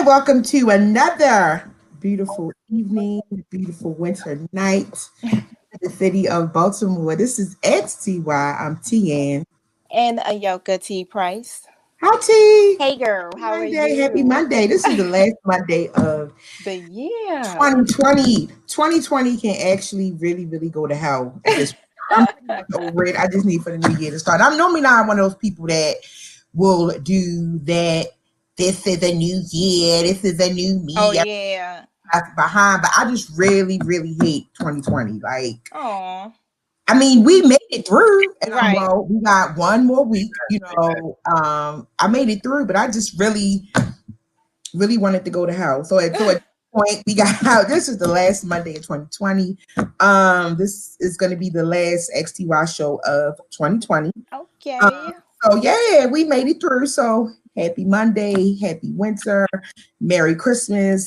welcome to another beautiful evening, beautiful winter night in the city of Baltimore. This is XTY. I'm Tian. And Ayoka T. Price. Hi, T. Hey, girl. How are you? Happy Monday. This is the last Monday of the year. 2020. 2020 can actually really go to hell at this point. I'm pretty much over it. I just need for the new year to start. I'm normally not one of those people that will do that. This is a new year. This is a new me. Oh, yeah. Behind, but I just really hate 2020. Like, oh, I mean, we made it through, and right. Well, we got one more week. I made it through, but I just really wanted to go to hell. So at this point, we got out. This is the last Monday of 2020. This is going to be the last XTY show of 2020. Okay. So yeah, we made it through. So happy Monday, happy winter, Merry Christmas,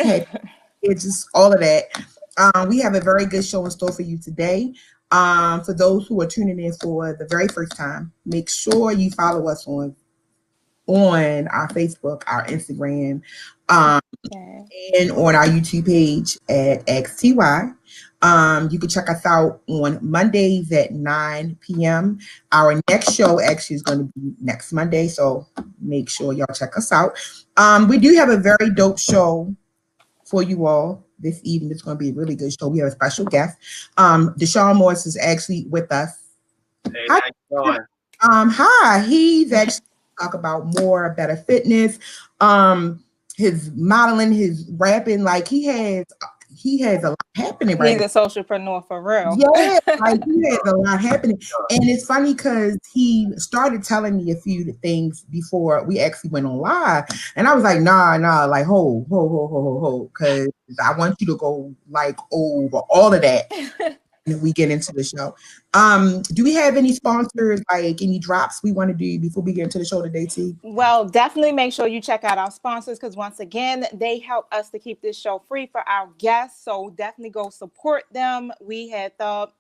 it's just all of that. We have a very good show in store for you today. For those who are tuning in for the very first time, make sure you follow us on our Facebook, our Instagram, and on our YouTube page at XTY. You can check us out on Mondays at 9 p.m. Our next show actually is going to be next Monday, so make sure y'all check us out. We do have a very dope show for you all this evening. It's going to be a really good show. We have a special guest. Deshaun Morris is actually with us. Hey, how you doing? Hi. He's actually talk about more better fitness. His modeling, his rapping, like he has a lot happening right now. He's a socialpreneur for real. Yeah, like he has a lot happening. And it's funny because he started telling me a few things before we actually went on live. And I was like, nah, like ho, because I want you to go like over all of that. And we get into the show. Do we have any sponsors, like any drops we want to do before we get into the show today, T? Well, definitely make sure you check out our sponsors because once again, they help us to keep this show free for our guests. So definitely go support them. We had Thought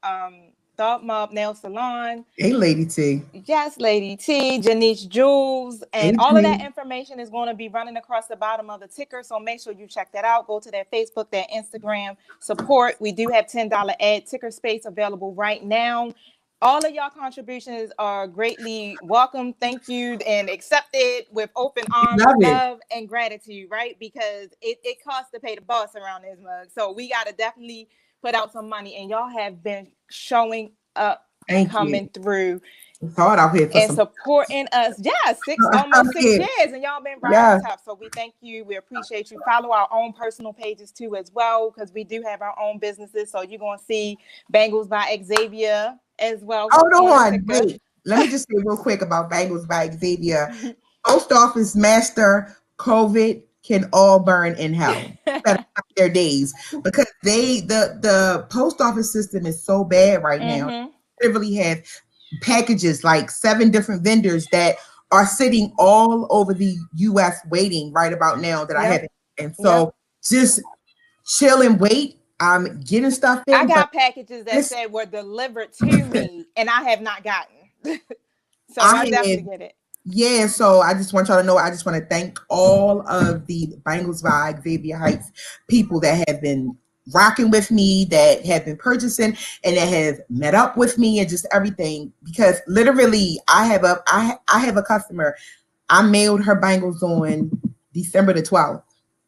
Mob Nail Salon. Hey, Lady T. Yes, Lady T, Janice Jules, and all of that information is going to be running across the bottom of the ticker. So make sure you check that out. Go to their Facebook, their Instagram, support. We do have $10 ad ticker space available right now. All of y'all contributions are greatly welcome. Thank you and accepted with open arms, love, and gratitude, right? Because it costs to pay the boss around this mug. So we got to definitely put out some money, and y'all have been showing up and coming through it's hard out here and supporting us. Yeah, almost 6 years, and y'all been riding tough. So we thank you. We appreciate you. Follow our own personal pages too as well, because we do have our own businesses. So you're gonna see Bangles by Xavier as well. Hold on, wait. Let me just say real quick about Bangles by Xavier. Post office master, COVID can all burn in hell. Better their days, because the post office system is so bad right now. They really have packages, like 7 different vendors that are sitting all over the U.S. waiting right about now that I haven't. And so just chill and wait. I'm getting stuff in. I got packages that said were delivered to me and I have not gotten. So I definitely get it. Yeah, so I just want y'all to know, I just want to thank all of the Bangles by Xavier Heights people that have been rocking with me, that have been purchasing, and that have met up with me, and just everything. Because literally, I have a customer. I mailed her bangles on December the 12th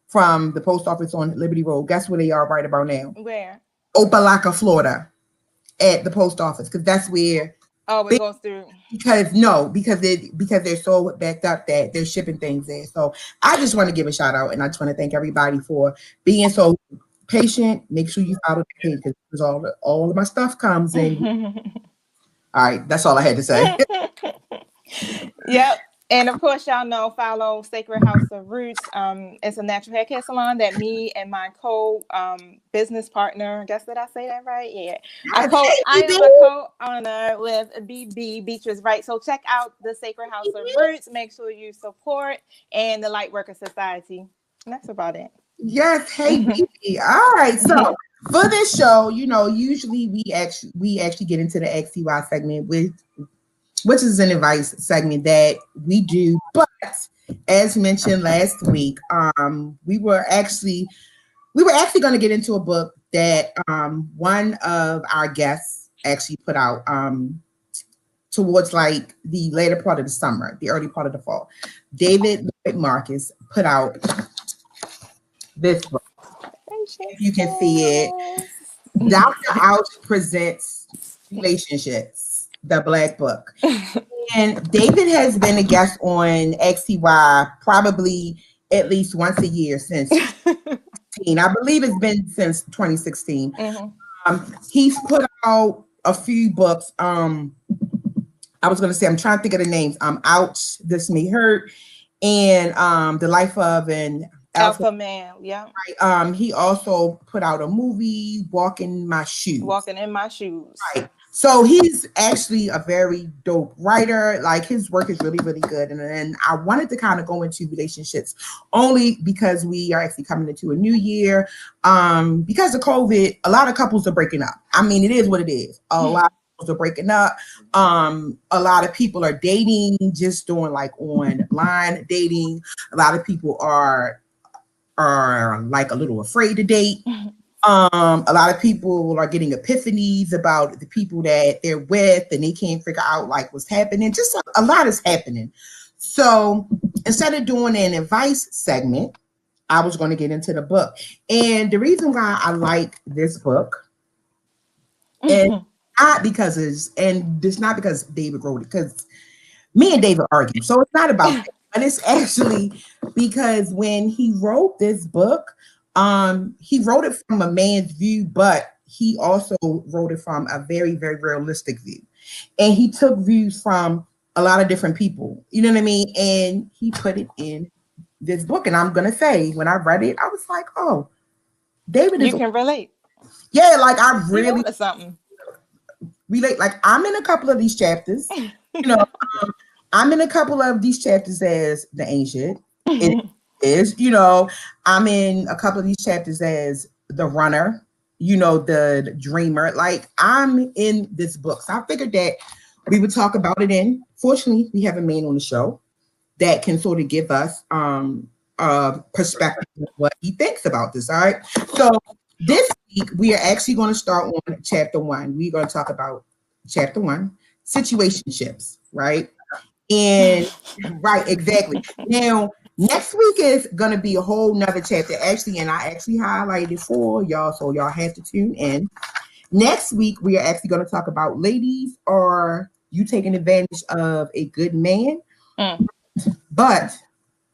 from the post office on Liberty Road. Guess where they are right about now? Where? Opelika, Florida, at the post office, because that's where. Oh, it goes through. Because they're so backed up that they're shipping things there. So I just want to give a shout out, and I just want to thank everybody for being so patient. Make sure you follow the page, because all of my stuff comes in. All right, that's all I had to say. Yep. And of course, y'all know, follow Sacred House of Roots. It's a natural hair care salon that me and my business partner, guess did I say that right? Yeah. I am a co-owner with BB Beatrice Right. So check out the Sacred House of Roots. Make sure you support, and the Lightworker Society. And that's about it. Yes, hey BB. All right. So for this show, usually we actually get into the XTY segment, which is an advice segment that we do, but as mentioned last week, we were actually going to get into a book that one of our guests actually put out towards like the later part of the summer, the early part of the fall. David Lloyd Marcus put out this book. If you can see it, Dr. Ouch presents Relationships, the Black Book. And David has been a guest on XTY probably at least once a year since I believe it's been since 2016. He's put out a few books. I was going to say, I'm trying to think of the names. Ouch, This May Hurt, and The Life of an Alpha Man. Yeah. Right. He also put out a movie, Walking in My Shoes. Right. So he's actually a very dope writer. Like his work is really, really good. And I wanted to kind of go into relationships only because we are actually coming into a new year. Because of COVID, a lot of couples are breaking up. I mean, it is what it is. A lot of couples are breaking up. A lot of people are dating, just doing like online dating. A lot of people are like a little afraid to date. A lot of people are getting epiphanies about the people that they're with and they can't figure out like what's happening. Just a lot is happening. So instead of doing an advice segment, I was going to get into the book. And the reason why I like this book and not because it's not because David wrote it, because me and David argue. So it's not about that. But it's actually because when he wrote this book, he wrote it from a man's view, but he also wrote it from a very, very realistic view. And he took views from a lot of different people, you know what I mean? And he put it in this book. And I'm going to say, when I read it, I was like, oh, David is... You can relate. Yeah, like I really... something. Relate. Like I'm in a couple of these chapters, you know, I'm in a couple of these chapters as the ancient. It is, you know, I'm in a couple of these chapters as the runner, you know, the dreamer. Like I'm in this book. So I figured that we would talk about it. And fortunately, we have a man on the show that can sort of give us a perspective of what he thinks about this. All right. So this week, we are actually going to start on chapter 1. We're going to talk about chapter 1, situationships, right? And right, exactly. Now, next week is going to be a whole nother chapter, actually, and I actually highlighted it for y'all, so y'all have to tune in. Next week, we are actually going to talk about, ladies, are you taking advantage of a good man? But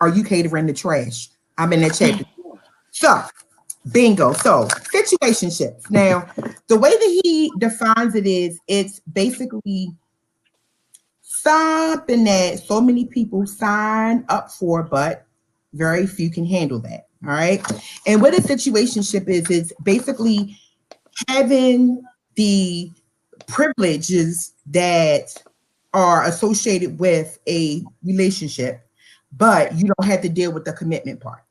are you catering the trash? I'm in that chapter. So, bingo. So, situationships. Now, the way that he defines it is, it's basically something that so many people sign up for, but very few can handle that. All right. And what a situationship is, it's basically having the privileges that are associated with a relationship, but you don't have to deal with the commitment part.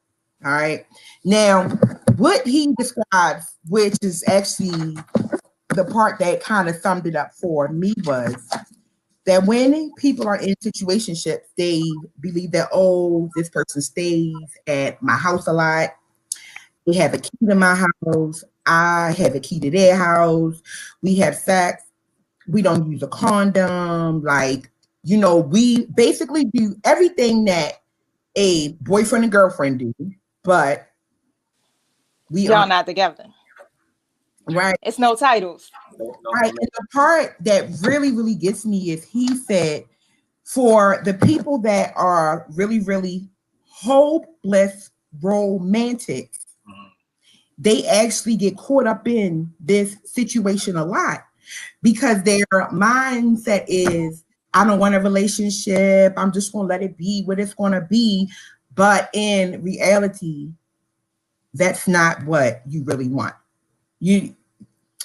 All right. Now, what he describes, which is actually the part that kind of summed it up for me, was that when people are in situationships, they believe that, oh, this person stays at my house a lot. They have a key to my house. I have a key to their house. We have sex. We don't use a condom. Like, you know, we basically do everything that a boyfriend and girlfriend do, but y'all not together. Right. It's no titles. Right. And the part that really, really gets me is he said, for the people that are really, really hopeless romantics, they actually get caught up in this situation a lot because their mindset is, I don't want a relationship. I'm just going to let it be what it's going to be. But in reality, that's not what you really want. You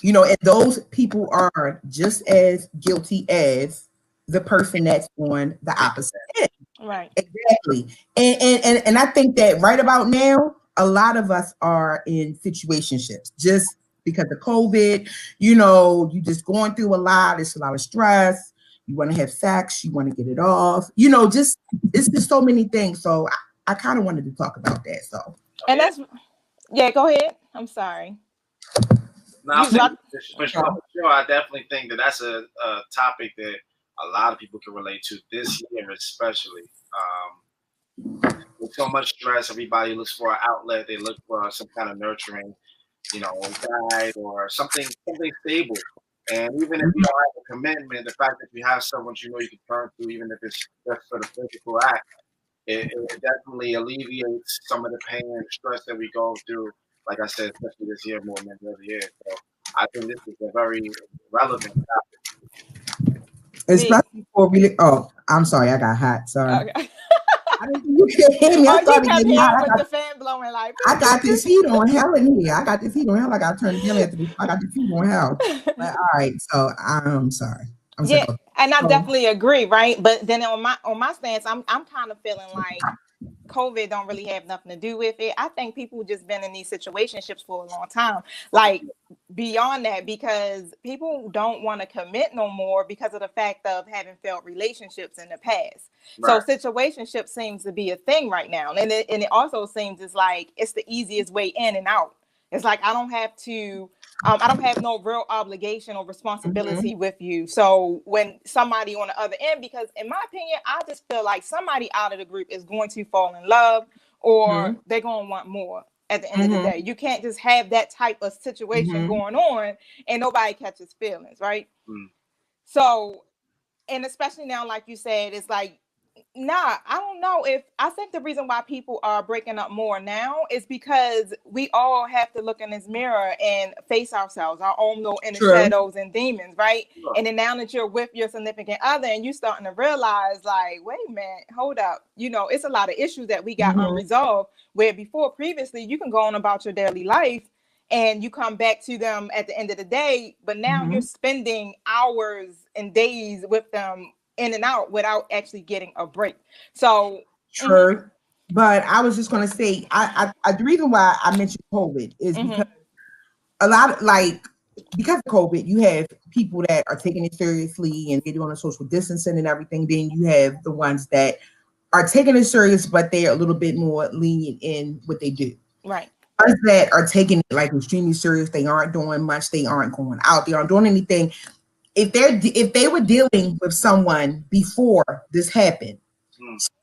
know, and those people are just as guilty as the person that's on the opposite end. Right. Exactly. And I think that right about now, a lot of us are in situationships just because of COVID. You know, you just going through a lot. It's a lot of stress. you want to have sex, you want to get it off, you know, just it's just so many things. So I kind of wanted to talk about that. So, and that's go ahead. I'm sorry. No, for sure, I definitely think that that's a topic that a lot of people can relate to this year, especially. With so much stress, everybody looks for an outlet. They look for some kind of nurturing, you know, guide or something stable. And even if you don't have a commitment, the fact that you have someone you know you can turn to, even if it's just for the physical act, it definitely alleviates some of the pain and stress that we go through. Like I said, especially this year more than every other year. So I think this is a very relevant topic. Especially for really. Oh, I'm sorry, I got hot. Sorry. Okay. I didn't think you could hear me. I started getting hot. With the fan blowing like. I got this heat on hell in here. I got this heat on hell. I got to turn the ventilator. I got this heat on hell. But all right, so I'm sorry. Yeah, and I definitely agree, right? But then on my stance, I'm kind of feeling like COVID don't really have nothing to do with it. I think people just been in these situationships for a long time. Like beyond that, because people don't want to commit no more because of the fact of having failed relationships in the past. Right. So situationship seems to be a thing right now. And it also seems it's like it's the easiest way in and out. It's like I don't have no real obligation or responsibility with you. So when somebody on the other end, because in my opinion, I just feel like somebody out of the group is going to fall in love or they're going to want more at the end of the day. You can't just have that type of situation going on and nobody catches feelings, right? So, and especially now, like you said, it's like, I don't know I think the reason why people are breaking up more now is because we all have to look in this mirror and face ourselves, our own little inner shadows and demons, right? Sure. And then now that you're with your significant other and you starting to realize like, wait a minute, hold up. You know, it's a lot of issues that we got unresolved where previously you can go on about your daily life and you come back to them at the end of the day, but now you're spending hours and days with them in and out without actually getting a break. So true. But I was just going to say, I the reason why I mentioned COVID is because a lot of because of COVID, you have people that are taking it seriously and they're doing social distancing and everything. Then you have the ones that are taking it serious, but they're a little bit more lenient in what they do. Right. Ones that are taking it like extremely serious, they aren't doing much, they aren't going out, they aren't doing anything. If they were dealing with someone before this happened,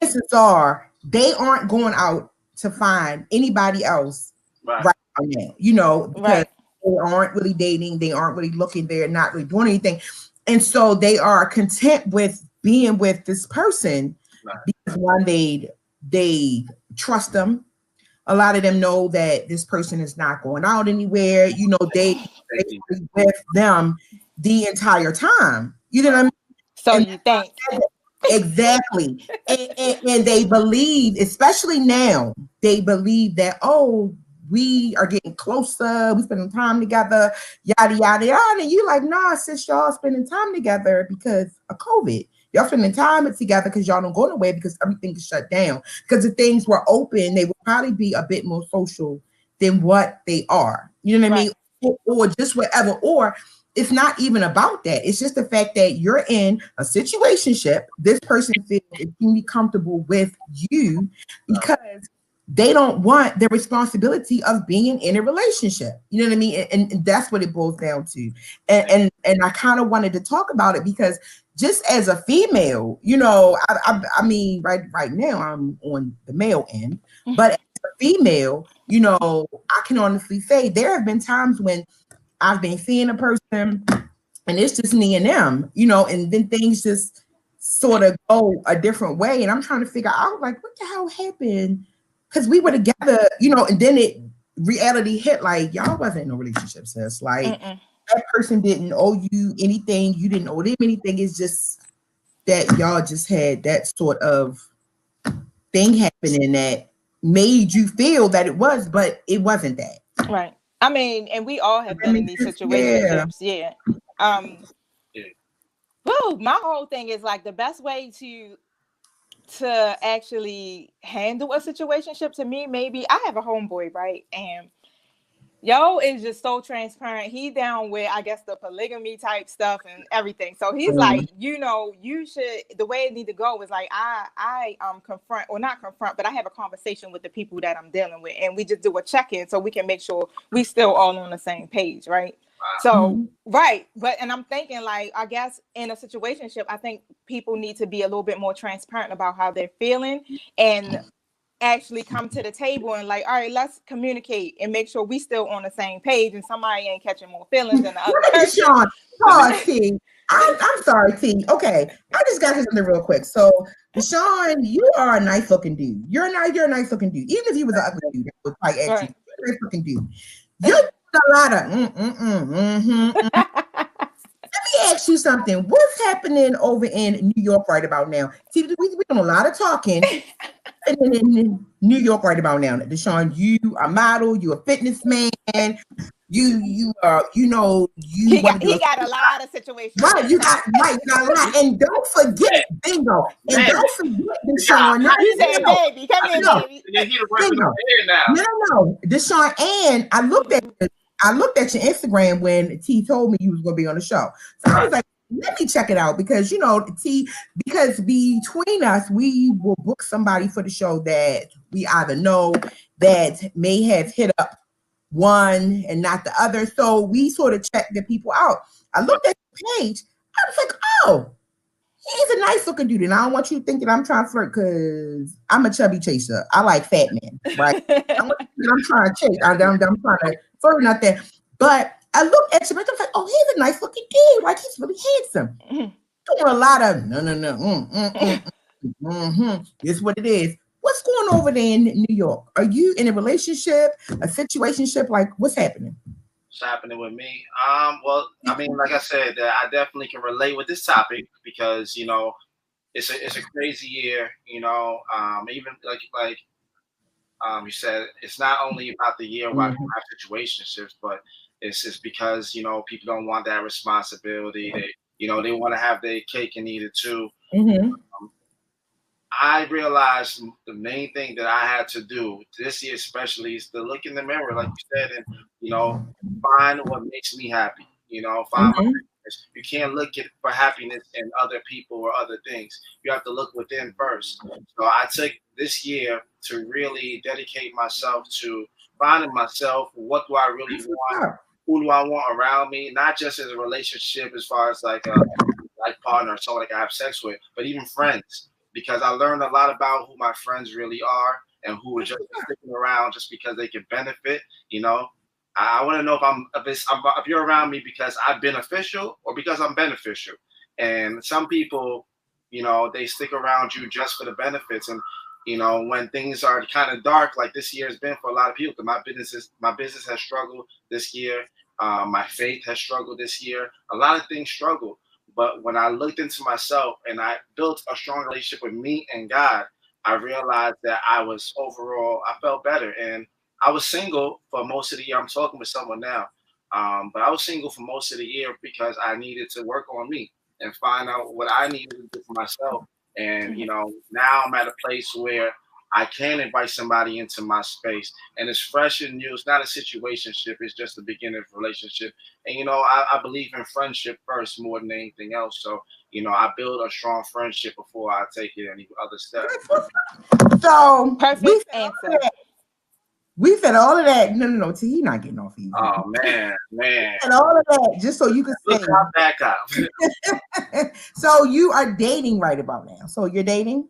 chances are they aren't going out to find anybody else right now, you know, because they aren't really dating, they aren't really looking, they're not really doing anything. And so they are content with being with this person because one, they trust them. A lot of them know that this person is not going out anywhere. You know, they with them the entire time. You know what I mean? So and you think. Exactly. and they believe, especially now, they believe that, oh, we are getting closer, we spending time together, yada, yada, yada. And you like, nah, sis, y'all spending time together because of COVID. Y'all spending time together because y'all don't go nowhere because everything is shut down. Because if things were open, they would probably be a bit more social than what they are. You know what I mean? Or just whatever. Or it's not even about that. It's just the fact that you're in a situationship. This person feels extremely comfortable with you because they don't want the responsibility of being in a relationship. You know what I mean? And that's what it boils down to. And I kind of wanted to talk about it because just as a female, you know, I mean, right now I'm on the male end, but as a female, you know, I can honestly say there have been times when I've been seeing a person and it's just me and them, you know, and then things just sort of go a different way. And I'm trying to figure out like, what the hell happened? Because we were together, you know, and then reality hit like, y'all wasn't in a relationship, sis. Like that person didn't owe you anything. You didn't owe them anything. It's just that y'all just had that sort of thing happening that made you feel that it was, but it wasn't that. Right. I mean, and we all have been in these situationships. Yeah. Well, my whole thing is like the best way to actually handle a situationship to me, maybe I have a homeboy, right? And Yo is just so transparent. He down with, I guess, the polygamy type stuff and everything. So he's like, you know, you should, the way it need to go is like, I confront, or not confront, but I have a conversation with the people that I'm dealing with, and we just do a check-in so we can make sure we still all on the same page, right? So, right. But, and I'm thinking like, I guess in a situationship, I think people need to be a little bit more transparent about how they're feeling and actually come to the table and like, all right, let's communicate and make sure we still on the same page and somebody ain't catching more feelings than the other person. Sean, pause, T. I'm sorry, T. Okay, I just got to something real quick. So, Sean, you are a nice looking dude. You're a nice looking dude. Even if you was an ugly dude, that would probably ask you. You're a nice looking dude. You're a lot of Let me ask you something. What's happening over in New York right about now? See, we're doing a lot of talking in New York right about now. Deshaun, you are a model, you a fitness man, you got a lot of situations. Right, you got a lot. And don't forget, bingo. And don't forget, Deshaun. You said, baby, come here, baby. No, Deshaun, and I looked at your Instagram when T told me you was going to be on the show. So I was like, let me check it out because, because between us, we will book somebody for the show that we either know that may have hit up one and not the other. So we sort of check the people out. I looked at the page. I was like, oh, he's a nice looking dude. And I don't want you thinking I'm trying to flirt because I'm a chubby chaser. I like fat men, right? I'm trying to chase. I'm trying to flirt out there. But I looked at him and I was like, oh, he's a nice looking dude. Like, he's really handsome. Doing a lot of It's what it is. What's going over there in New York? Are you in a relationship, a situationship? Like, what's happening? What's happening with me? Well, I mean, like I said, I definitely can relate with this topic because, it's a crazy year, even like you said, it's not only about the year where people have situationships, but it's because, people don't want that responsibility. They want to have their cake and eat it too. I realized the main thing that I had to do this year, especially, is to look in the mirror, like you said, and find what makes me happy. Find my happiness. You can't look for happiness in other people or other things. You have to look within first. So I took this year to really dedicate myself to finding myself. What do I really want? Who do I want around me? Not just as a relationship, as far as like a partner or someone like I have sex with, but even friends. Because I learned a lot about who my friends really are and who are just sticking around just because they can benefit. I want to know if you're around me because I'm beneficial or because I'm beneficial. And some people, they stick around you just for the benefits. And when things are kind of dark, like this year has been for a lot of people. My business has struggled this year. My faith has struggled this year. A lot of things struggle. But when I looked into myself and I built a strong relationship with me and God, I realized that I felt better. And I was single for most of the year. I'm talking with someone now. But I was single for most of the year because I needed to work on me and find out what I needed to do for myself. And, now I'm at a place where I can invite somebody into my space and it's fresh and new. It's not a situationship. It's just the beginning of a relationship. And, I believe in friendship first more than anything else. So, I build a strong friendship before I take it any other step. So perfect answer. We said all of that. No. T, he's not getting off of you. Oh, man. And all of that just so you can say. Look out back up. So you are dating right about now. So you're dating?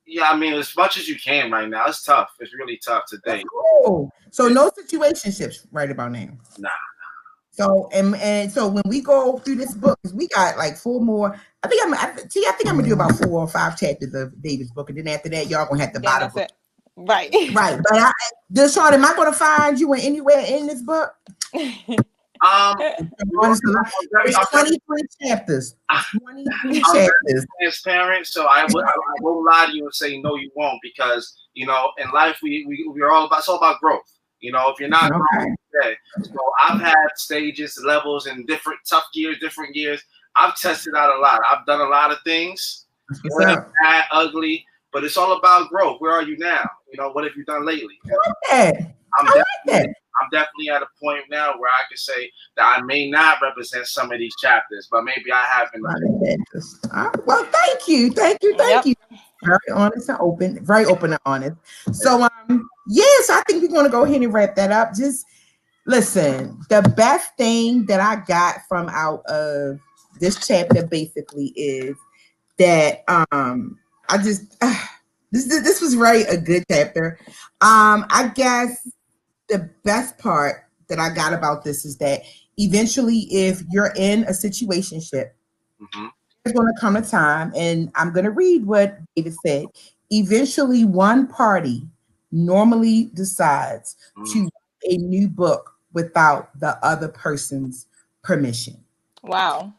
Yeah, I mean, as much as you can right now. It's tough. It's really tough to date. Cool. So no situationships right about now. Nah. So and so when we go through this book, because we got like 4 more. I think I'm gonna do about 4 or 5 chapters of David's book, and then after that, y'all gonna have to buy the book. Right. Right. But Deshaun, am I gonna find you anywhere in this book? It's 23 chapters. 23 chapters. Transparent, so I won't lie to you and say no, you won't, because in life we're all about, it's all about growth. If you're not growing, okay. So I've had stages, levels, and different tough years, different years. I've tested out a lot. I've done a lot of things, bad, ugly, but it's all about growth. Where are you now? You know, what have you done lately? I'm definitely at a point now where I can say that I may not represent some of these chapters, but maybe I have in the Well, thank you. Very honest and open, very open and honest. So yes, I think we're gonna go ahead and wrap that up. Just listen, the best thing that I got from out of this chapter basically is that I just this was really a good chapter. I guess the best part that I got about this is that eventually, if you're in a situationship, there's going to come a time, and I'm going to read what David said. Eventually, one party normally decides to write a new book without the other person's permission. Wow.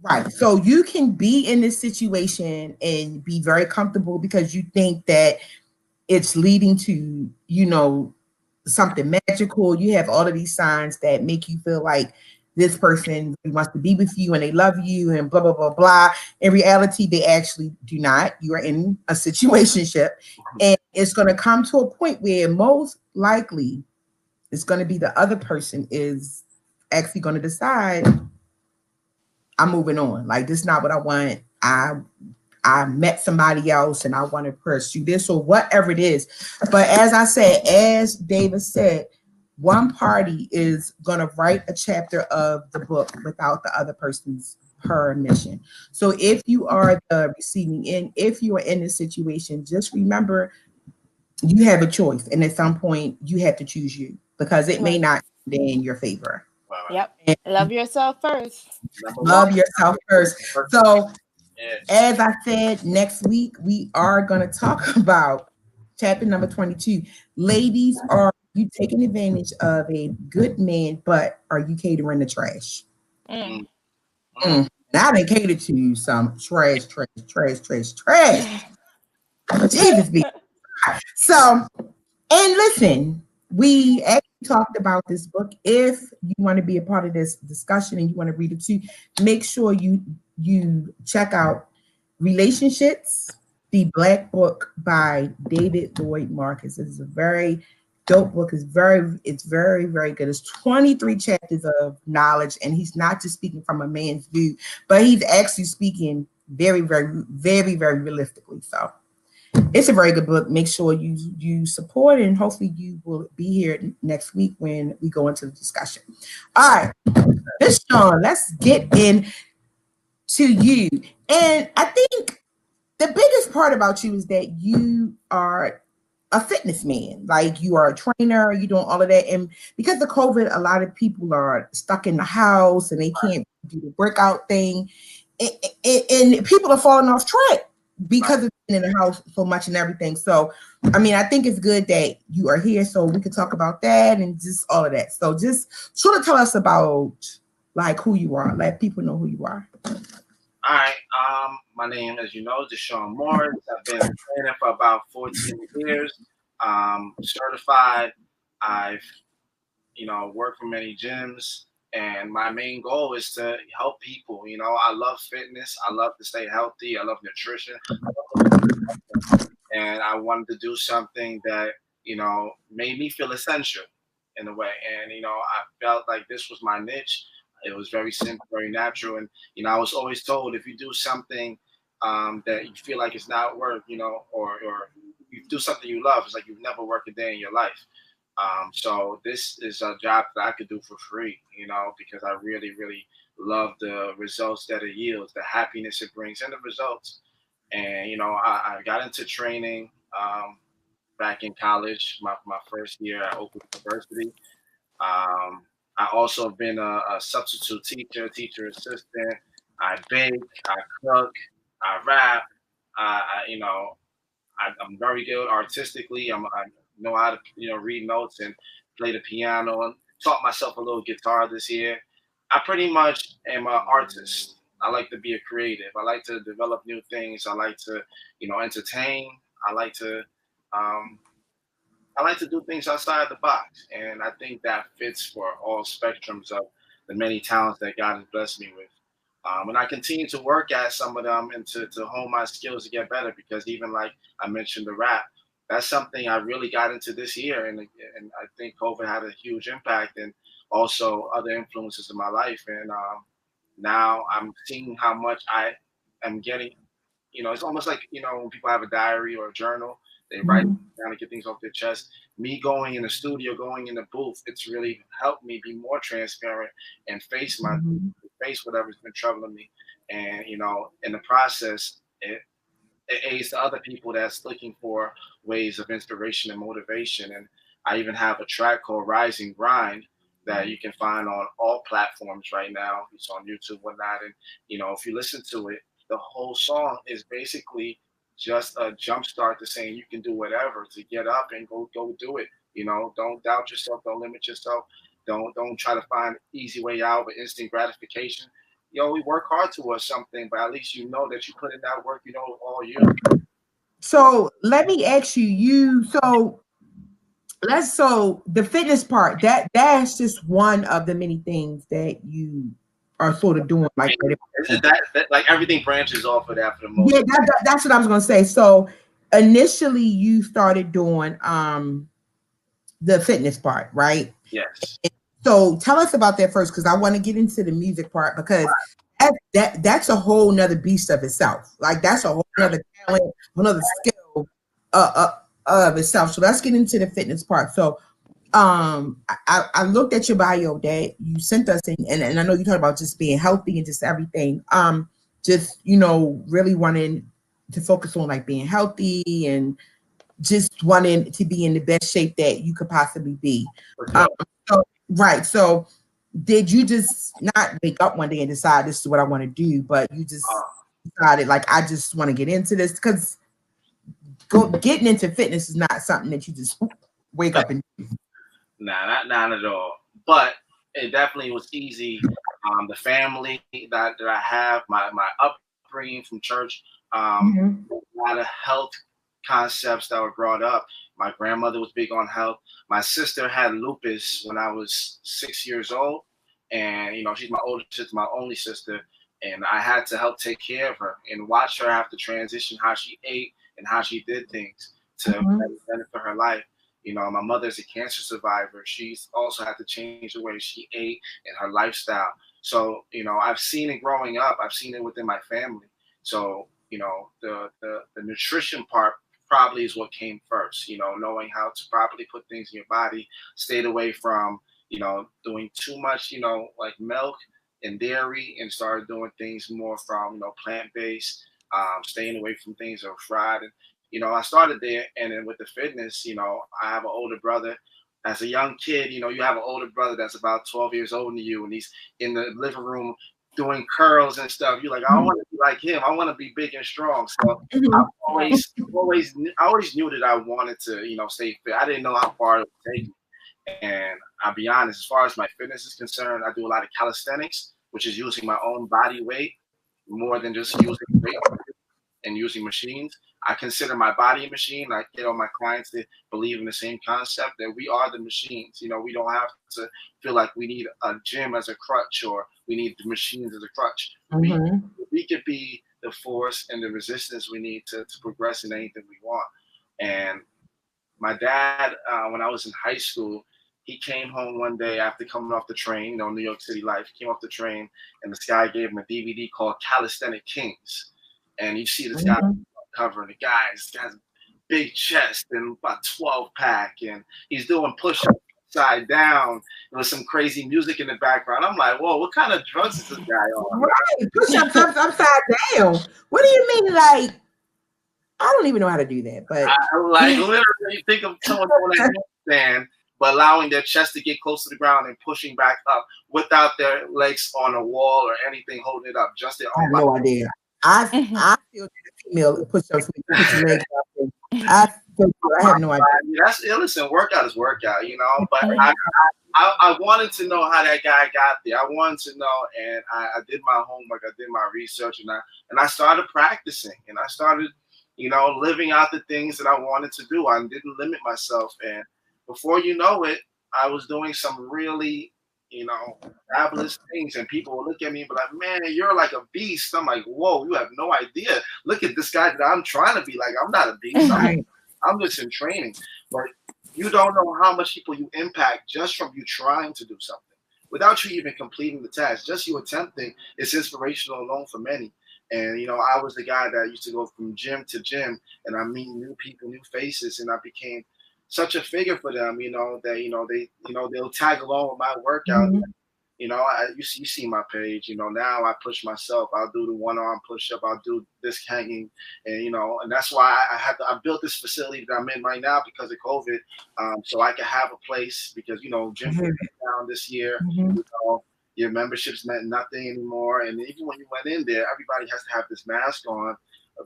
Right. So you can be in this situation and be very comfortable because you think that it's leading to, you know, something magical. You have all of these signs that make you feel like this person wants to be with you and they love you and blah, blah, blah, blah. In reality, they actually do not. You are in a situationship, and it's going to come to a point where most likely it's going to be the other person is actually going to decide, I'm moving on. Like, this is not what I want. I met somebody else and I want to pursue this or whatever it is. But as I said, as David said, one party is going to write a chapter of the book without the other person's permission. So if you are the receiving end, if you are in this situation, just remember you have a choice. And at some point you have to choose you because it may not be in your favor. Yep. And love yourself first. Love yourself first. So as I said, next week we are going to talk about chapter number 22. Ladies, are you taking advantage of a good man, but are you catering the trash? Now they cater to some trash. Jesus be. So, and listen, we actually talked about this book. If you want to be a part of this discussion and you want to read it too, make sure you check out Relationships, the Black Book by David Lloyd Marcus. It is a very dope book. It's very, very good. It's 23 chapters of knowledge, and he's not just speaking from a man's view, but he's actually speaking very, very realistically. So it's a very good book. Make sure you support it, and hopefully you will be here next week when we go into the discussion. All right, Miss Sean, let's get in to you. And I think the biggest part about you is that you are a fitness man. Like, you are a trainer, you're doing all of that. And because of COVID, a lot of people are stuck in the house and they can't do the workout thing. And people are falling off track because of being in the house so much and everything. So, I mean, I think it's good that you are here so we can talk about that and just all of that. So just sort of tell us about like who you are. Let people know who you are. All right. My name, as you know, is Deshaun Morris. I've been training for about 14 years. Certified. I've, worked for many gyms, and my main goal is to help people. I love fitness. I love to stay healthy. I love nutrition. And I wanted to do something that, made me feel essential in a way. And, I felt like this was my niche. It was very simple, very natural. And, I was always told if you do something that you feel like it's not work, or you do something you love, it's like you've never worked a day in your life. So this is a job that I could do for free, because I really, really love the results that it yields, the happiness it brings, and the results. And, I got into training back in college, my first year at Oakland University. I also have been a substitute teacher assistant. I bake, I cook, I rap. I'm very good artistically. I know how to, read notes and play the piano. And taught myself a little guitar this year. I pretty much am an artist. I like to be a creative. I like to develop new things. I like to, entertain. I like to do things outside the box, and I think that fits for all spectrums of the many talents that God has blessed me with. And I continue to work at some of them and to hone my skills to get better, because even like I mentioned, the rap, that's something I really got into this year. And I think COVID had a huge impact, and also other influences in my life. And now I'm seeing how much I am getting. It's almost like, when people have a diary or a journal, they write down to get things off their chest. Me going in the studio, going in the booth, it's really helped me be more transparent and face whatever's been troubling me. And, in the process, it aids to other people that's looking for ways of inspiration and motivation. And I even have a track called Rise and Grind that you can find on all platforms right now. It's on YouTube, whatnot. And, if you listen to it, the whole song is basically just a jump start to saying you can do whatever, to get up and go do it. Don't doubt yourself, don't limit yourself, don't try to find an easy way out with instant gratification. We work hard towards something, but at least you know that you put in that work, all year. So let me ask you, so the fitness part, that's just one of the many things that you are sort of doing, like that like everything branches off of that for the most part. Yeah, that's what I was gonna say. So initially you started doing the fitness part, right? Yes. So tell us about that first, because I want to get into the music part, because that's a whole nother beast of itself. Like that's a whole nother talent, whole nother skill of itself. So let's get into the fitness part. So I looked at your bio that you sent us, and I know you talked about just being healthy and just everything. Just really wanting to focus on like being healthy and just wanting to be in the best shape that you could possibly be. Right. So did you just not wake up one day and decide this is what I want to do, but you just decided like, I just want to get into this? Because getting into fitness is not something that you just wake up and do. Nah, not at all. But it definitely was easy. The family that I have, my upbringing from church, a lot of health concepts that were brought up. My grandmother was big on health. My sister had lupus when I was 6 years old. And, she's my older sister, my only sister. And I had to help take care of her and watch her have to transition how she ate and how she did things to benefit her life. My mother's a cancer survivor. She's also had to change the way she ate and her lifestyle. So, I've seen it growing up. I've seen it within my family. So, the nutrition part probably is what came first, knowing how to properly put things in your body, stayed away from, doing too much, like milk and dairy, and started doing things more from, plant-based, staying away from things that are fried. And, I started there. And then with the fitness, I have an older brother. As a young kid, you have an older brother that's about 12 years older than you, and he's in the living room doing curls and stuff. You're like, I want to be like him. I want to be big and strong. So I always knew that I wanted to, stay fit. I didn't know how far it would take me. And I'll be honest, as far as my fitness is concerned, I do a lot of calisthenics, which is using my own body weight more than just using weight and using machines. I consider my body a machine. I get all my clients to believe in the same concept that we are the machines. We don't have to feel like we need a gym as a crutch or we need the machines as a crutch. We could be the force and the resistance we need to progress in anything we want. And my dad, when I was in high school, he came home one day after coming off the train, New York City life. He came off the train, and this guy gave him a DVD called Calisthenic Kings. And you see this guy covering the guy's big chest and about 12-pack, and he's doing push-ups upside down with some crazy music in the background. I'm like, whoa, what kind of drugs is this guy on? Right, push-ups upside down. What do you mean? Like, I don't even know how to do that. But literally, think of someone doing a handstand, but allowing their chest to get close to the ground and pushing back up without their legs on a wall or anything holding it up. Just their own body. No idea. I feel the female push-ups with your legs up. I have no idea. Listen, workout is workout, But I wanted to know how that guy got there. I wanted to know, and I did my homework. I did my research, and I started practicing, and I started, living out the things that I wanted to do. I didn't limit myself, and before you know it, I was doing some really, really, really good things. I was doing some really, really good things. And I started you know, fabulous things, and people will look at me and be like, man, you're like a beast. I'm like, whoa, you have no idea. Look at this guy that I'm trying to be like. I'm not a beast. I'm just in training. But you don't know how much people you impact just from you trying to do something. Without you even completing the task, just you attempting, it's inspirational alone for many. And, you know, I was the guy that used to go from gym to gym, and I meet new people, new faces, and I became such a figure for them, you know, that, they'll tag along with my workout. Mm-hmm. You know, you see my page, you know, now I push myself. I'll do the one arm push up. I'll do this hanging. And, you know, and that's why I built this facility that I'm in right now because of COVID. So I can have a place because, you know, gym went down this year. Mm-hmm. You know, your memberships meant nothing anymore. And even when you went in there, everybody has to have this mask on,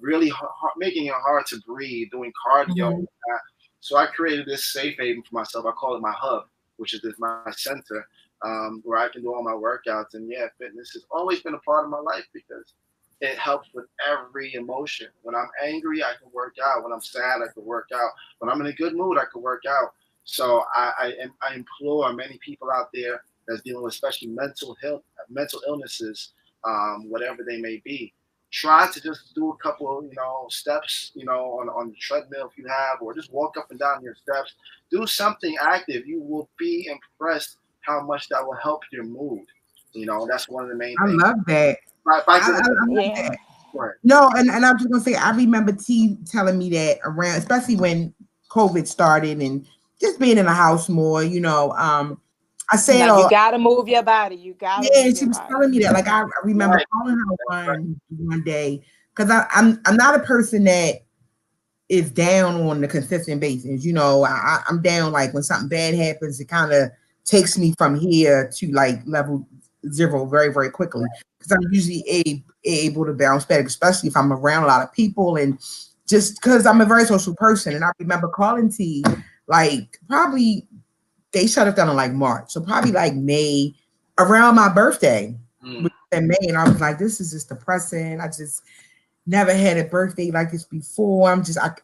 really making it hard to breathe, doing cardio. Mm-hmm. So I created this safe haven for myself. I call it my hub, which is my center. Where I can do all my workouts. And yeah, fitness has always been a part of my life because it helps with every emotion. When I'm angry, I can work out. When I'm sad, I can work out. When I'm in a good mood, I can work out. So I implore many people out there that's dealing with especially mental illnesses, whatever they may be, try to just do a couple, you know, steps, you know, on the treadmill if you have, or just walk up and down your steps. Do something active. You will be impressed how much that will help your mood. You know, that's one of the main things. I love that. I love that. No, and I'm just gonna say I remember T telling me that around, especially when COVID started and just being in the house more, you know. I said you gotta move your body. You gotta and she was telling me that. Like I remember calling her one day because I'm not a person that is down on the consistent basis. You know, I'm down like when something bad happens, it kind of takes me from here to like level 0 very, very quickly because I'm usually able to bounce back, especially if I'm around a lot of people and just because I'm a very social person. And I remember calling T like probably they shut it down in like March, so probably like May around my birthday in May, and I was like, this is just depressing. I just never had a birthday like this before.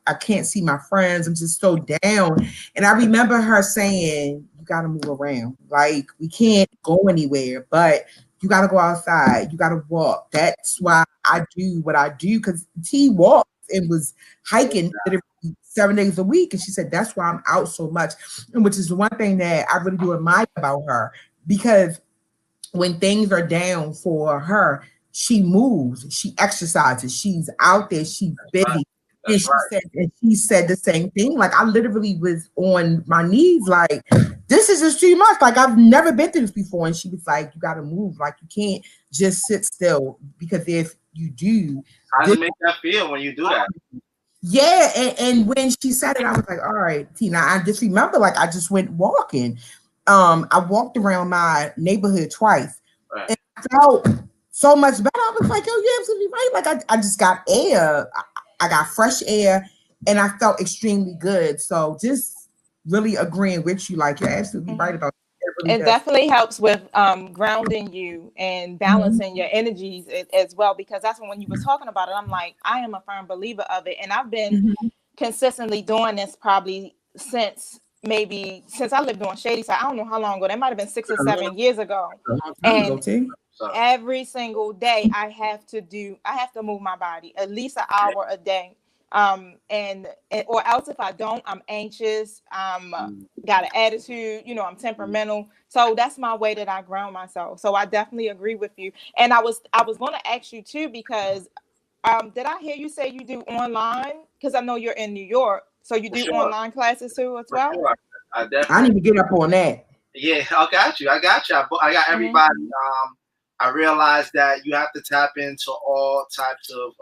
I can't see my friends. I'm just so down. And I remember her saying, you got to move around. Like, we can't go anywhere, but you got to go outside. You got to walk. That's why I do what I do. Because T walked and was hiking literally 7 days a week. And she said, that's why I'm out so much. And which is the one thing that I really do admire about her. Because when things are down for her, she moves, she exercises, she's out there, she's busy. And she said the same thing. Like I literally was on my knees, like, this is just too much. Like I've never been through this before. And she was like, you gotta move. Like you can't just sit still because if you do, how does it make that feel when you do that? Yeah, and when she said it, I was like, all right, Tina, I just remember like I just went walking. I walked around my neighborhood twice and I felt so much better. I was like, yo, you're absolutely right. Like I just got air. I got fresh air and I felt extremely good. So just really agreeing with you, like you're absolutely right about it definitely helps with grounding you and balancing your energies as well, because that's when you were talking about it, I'm like, I am a firm believer of it. And I've been consistently doing this probably since I lived on Shady Side. I don't know how long ago. That might have been 6 or 7 years ago. And every single day I have to move my body at least an hour a day. And or else if I don't, I'm anxious, got an attitude, you know, I'm temperamental. So that's my way that I ground myself. So I definitely agree with you. And I was going to ask you too, because did I hear you say you do online? Because I know you're in New York, so you do online classes too as well. Sure. I need to get up on that. Yeah, I got you. I got everybody. I realized that you have to tap into all types of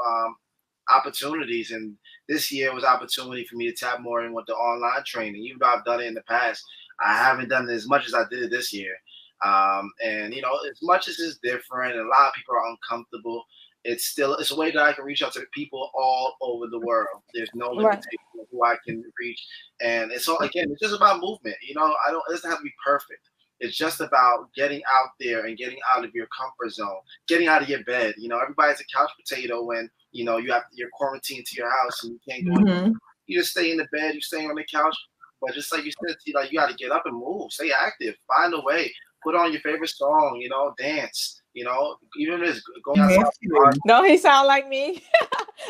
opportunities, and this year was opportunity for me to tap more in with the online training. Even though I've done it in the past, I haven't done it as much as I did it this year. And you know, as much as it's different, and a lot of people are uncomfortable, it's a way that I can reach out to people all over the world. There's no limitation of who I can reach, and it's all, again, it's just about movement. You know, it doesn't have to be perfect. It's just about getting out there and getting out of your comfort zone, getting out of your bed. You know, everybody's a couch potato when, you know, you're quarantined to your house and you can't go anywhere. You just stay in the bed, you stay on the couch. But just like you said, like, you got to get up and move, stay active, find a way. put on your favorite song, you know, dance, you know, even if it's going outside. No, he sound like me.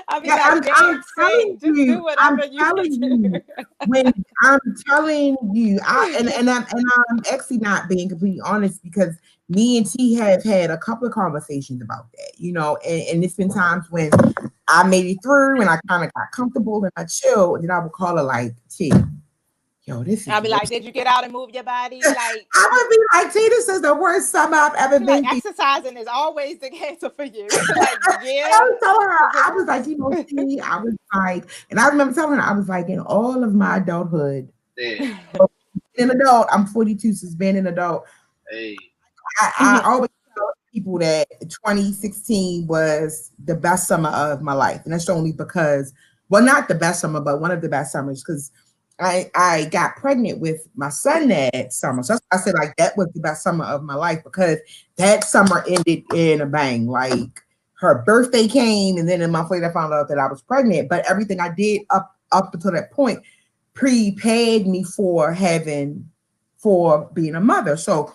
I'll be like, dance, sing, just do whatever you can do. When I'm telling you, I'm actually not being completely honest, because me and T have had a couple of conversations about that, you know, and it's been times when I made it through and I kind of got comfortable and I chilled, and then I would call her like, T, yo, this is. I'll be like, did you get out and move your body? Like, I would be like, T, this is the worst summer I've ever been. Like, exercising is always the answer for you. Like, yeah. I was telling her, I was like, you know, T, I was like, and I remember telling her, I was like, in all of my adulthood, an adult, I'm 42, since being an adult. Hey. I always tell people that 2016 was the best summer of my life. And that's only because, well, not the best summer, but one of the best summers, because I got pregnant with my son that summer. So I said, like, that was the best summer of my life, because that summer ended in a bang. Like, her birthday came, and then a month later I found out that I was pregnant. But everything I did up until that point prepared me for being a mother. So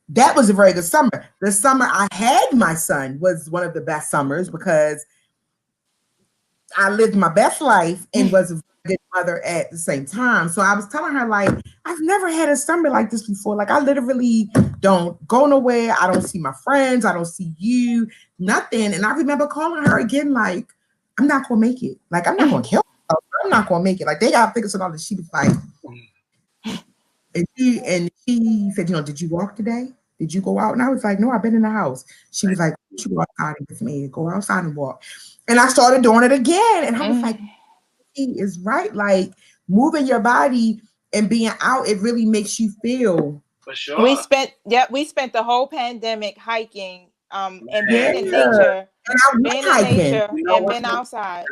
that was a very good summer. The summer I had my son was one of the best summers, because I lived my best life and was a good mother at the same time. So I was telling her, like, I've never had a summer like this before. Like, I literally don't go nowhere. I don't see my friends. I don't see you, nothing. And I remember calling her again, like, I'm not going to make it. Like, I'm not going to kill myself. I'm not going to make it. Like, they got to figure something out. And she was like, and she said, you know, did you walk today? Did you go out? And I was like, no, I've been in the house. She was like, you go outside with me, go outside and walk. And I started doing it again. And I was like, he is right. Like, moving your body and being out, it really makes you feel. For sure. We spent the whole pandemic hiking and being in nature. And being in nature and being outside.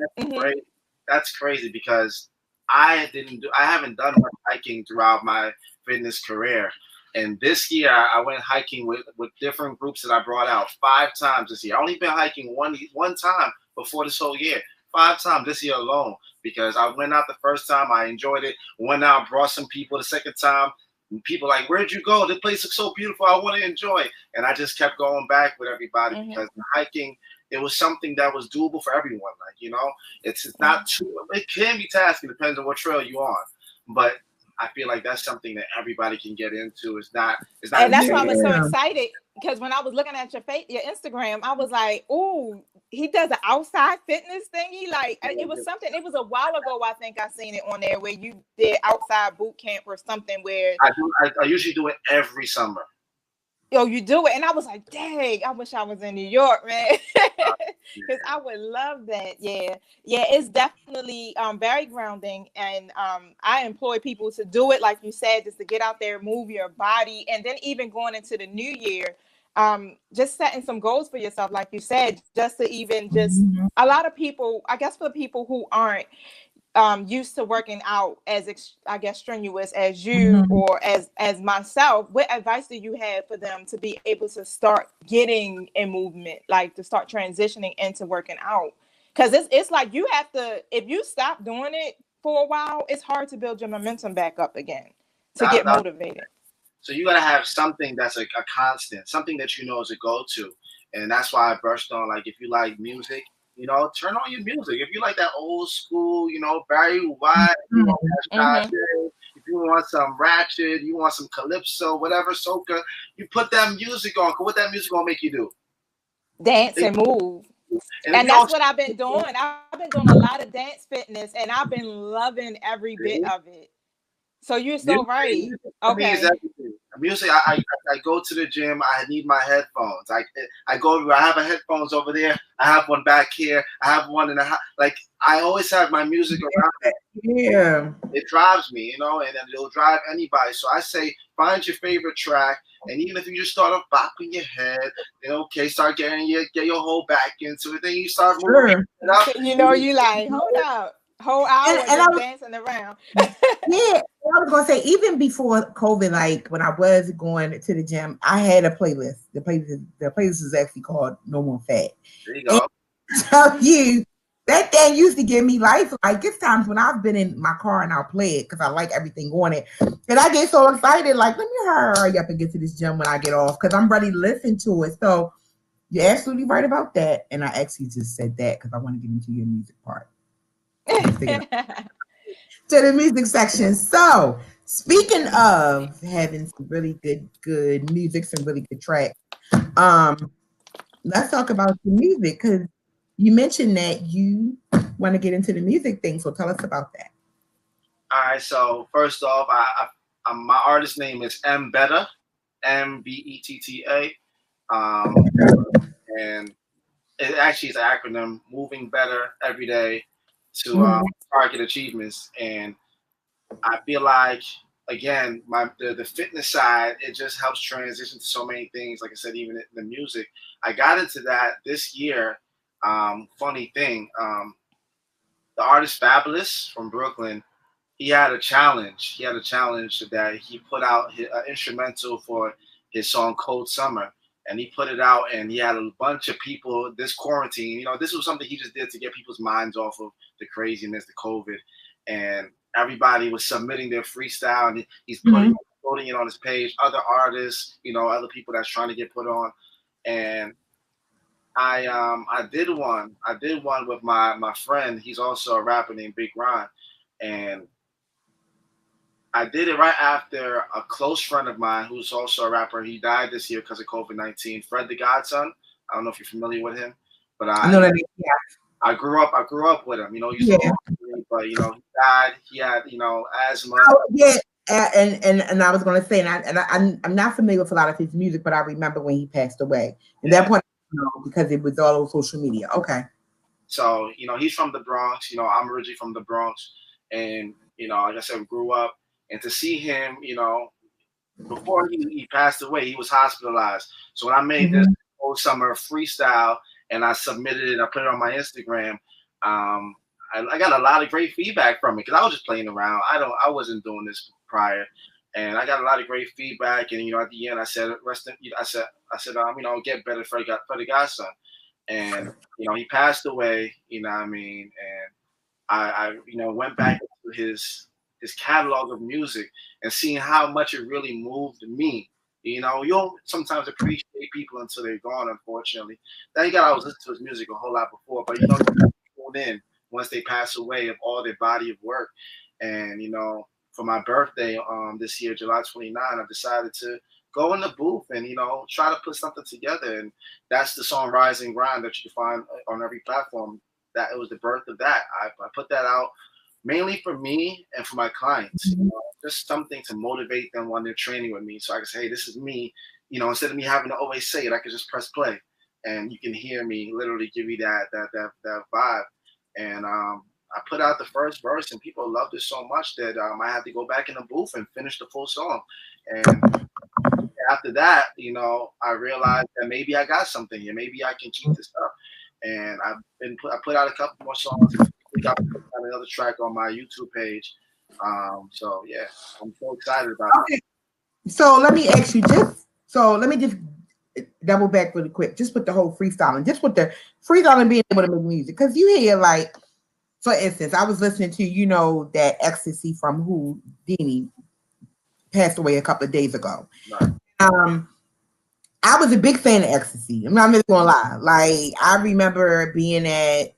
That's crazy, because I haven't done much hiking throughout my fitness career. And this year I went hiking with different groups that I brought out 5 times this year. I only been hiking one time before this whole year. 5 times this year alone, because I went out the first time, I enjoyed it. Went out, brought some people the second time. And people like, where'd you go? This place looks so beautiful. I want to enjoy it. And I just kept going back with everybody, because the hiking, it was something that was doable for everyone. Like, you know, it's not too, it can be tasking, depends on what trail you're on. But I feel like that's something that everybody can get into. It's not. And that's why I was so excited, because when I was looking at your Instagram, I was like, "Ooh, he does an outside fitness thingy." Like, it was something. It was a while ago. I think I seen it on there where you did outside boot camp or something. Where I usually do it every summer. Yo, you do it, and I was like, "Dang, I wish I was in New York, man," because I would love that. Yeah, it's definitely very grounding, and I employ people to do it, like you said, just to get out there, move your body, and then even going into the new year, just setting some goals for yourself, like you said, just to even just a lot of people, I guess, for the people who aren't used to working out as I guess strenuous as you or as myself, what advice do you have for them to be able to start getting in movement, like to start transitioning into working out? Because it's like you have to, if you stop doing it for a while, it's hard to build your momentum back up again to get motivated. So you got to have something that's a constant, something that you know is a go-to. And that's why I brushed on, like, if you like music, you know, turn on your music. If you like that old school, you know, Barry White, you know, if you want some ratchet, you want some calypso, whatever, soca, you put that music on. What that music gonna make you do? Dance and move. And that's what I've been doing. I've been doing a lot of dance fitness, and I've been loving every bit of it. So you're so right. Okay. Music. I go to the gym. I need my headphones. I go. I have a headphones over there. I have one back here. I have one in the house. Like, I always have my music around. Yeah. It drives me, you know, and it'll drive anybody. So I say, find your favorite track, and even if you just start off bopping your head, then okay, start getting your whole back into it. Then you start moving. You know, you like, hold up. Whole hour and I was dancing around. Yeah, I was gonna say, even before COVID, like when I was going to the gym, I had a playlist. The playlist is actually called No More Fat. There you go. Tell you That thing used to give me life. Like, it's times when I've been in my car and I'll play it because I like everything on it. And I get so excited, like, let me hurry up and get to this gym when I get off because I'm ready to listen to it. So you're absolutely right about that. And I actually just said that because I want to get into your music part. To the music section. So speaking of having some really good music, some really good tracks, let's talk about the music because you mentioned that you want to get into the music thing. So tell us about that. All right. So first off, my artist name is MBETTA, MBETTA, and it actually is an acronym: Moving Better Every Day to Target Achievements. And I feel like, again, the fitness side, it just helps transition to so many things. Like I said, even the music, I got into that this year. Funny thing, the artist Fabulous from Brooklyn, he had a challenge. He had a challenge that he put out an instrumental for his song Cold Summer. And he put it out, and he had a bunch of people this quarantine. You know, this was something he just did to get people's minds off of the craziness, the COVID. And everybody was submitting their freestyle, and he's putting it on his page. Other artists, you know, other people that's trying to get put on. And I did one. I did one with my friend. He's also a rapper named Big Ron. And I did it right after a close friend of mine who's also a rapper. He died this year because of COVID-19. Fred the Godson. I don't know if you're familiar with him, but I know that. Yeah. I grew up with him. You know, but you know, he died. He had, you know, asthma. Oh, yeah. And I was going to say, I'm not familiar with a lot of his music, but I remember when he passed away. At that point, you know, because it was all over social media. Okay. So, you know, he's from the Bronx. You know, I'm originally from the Bronx, and you know, like I said, we grew up. And to see him, you know, before he passed away, he was hospitalized. So when I made this whole summer freestyle and I submitted it, I put it on my Instagram, I got a lot of great feedback from it because I was just playing around. I wasn't doing this prior, and I got a lot of great feedback. And you know, at the end, I said, you know, get better for the Godson. And you know, he passed away. You know what I mean? And I you know, went back to his catalog of music and seeing how much it really moved me. You know, you don't sometimes appreciate people until they're gone, unfortunately. Thank God I was listening to his music a whole lot before, but you know, you tune in once they pass away of all their body of work. And, you know, for my birthday this year, July 29, I decided to go in the booth and, you know, try to put something together. And that's the song Rise and Grind that you can find on every platform. That it was the birth of that. I put that out mainly for me and for my clients, you know, just something to motivate them when they're training with me. So I can say, hey, this is me, you know, instead of me having to always say it, I can just press play and you can hear me literally give you that vibe. And I put out the first verse and people loved it so much that I had to go back in the booth and finish the full song. And after that, you know, I realized that maybe I got something here. Maybe I can keep this up. And I put out a couple more songs. We got another track on my YouTube page. So yeah, I'm so excited about it. So let me ask you let me just double back really quick, just with the whole freestyling, just with the freestyling being able to make music. Because you hear, like, for instance, I was listening to, you know, that Ecstasy from Houdini passed away a couple of days ago. Right. I was a big fan of Ecstasy. I'm not really gonna lie. Like, I remember being at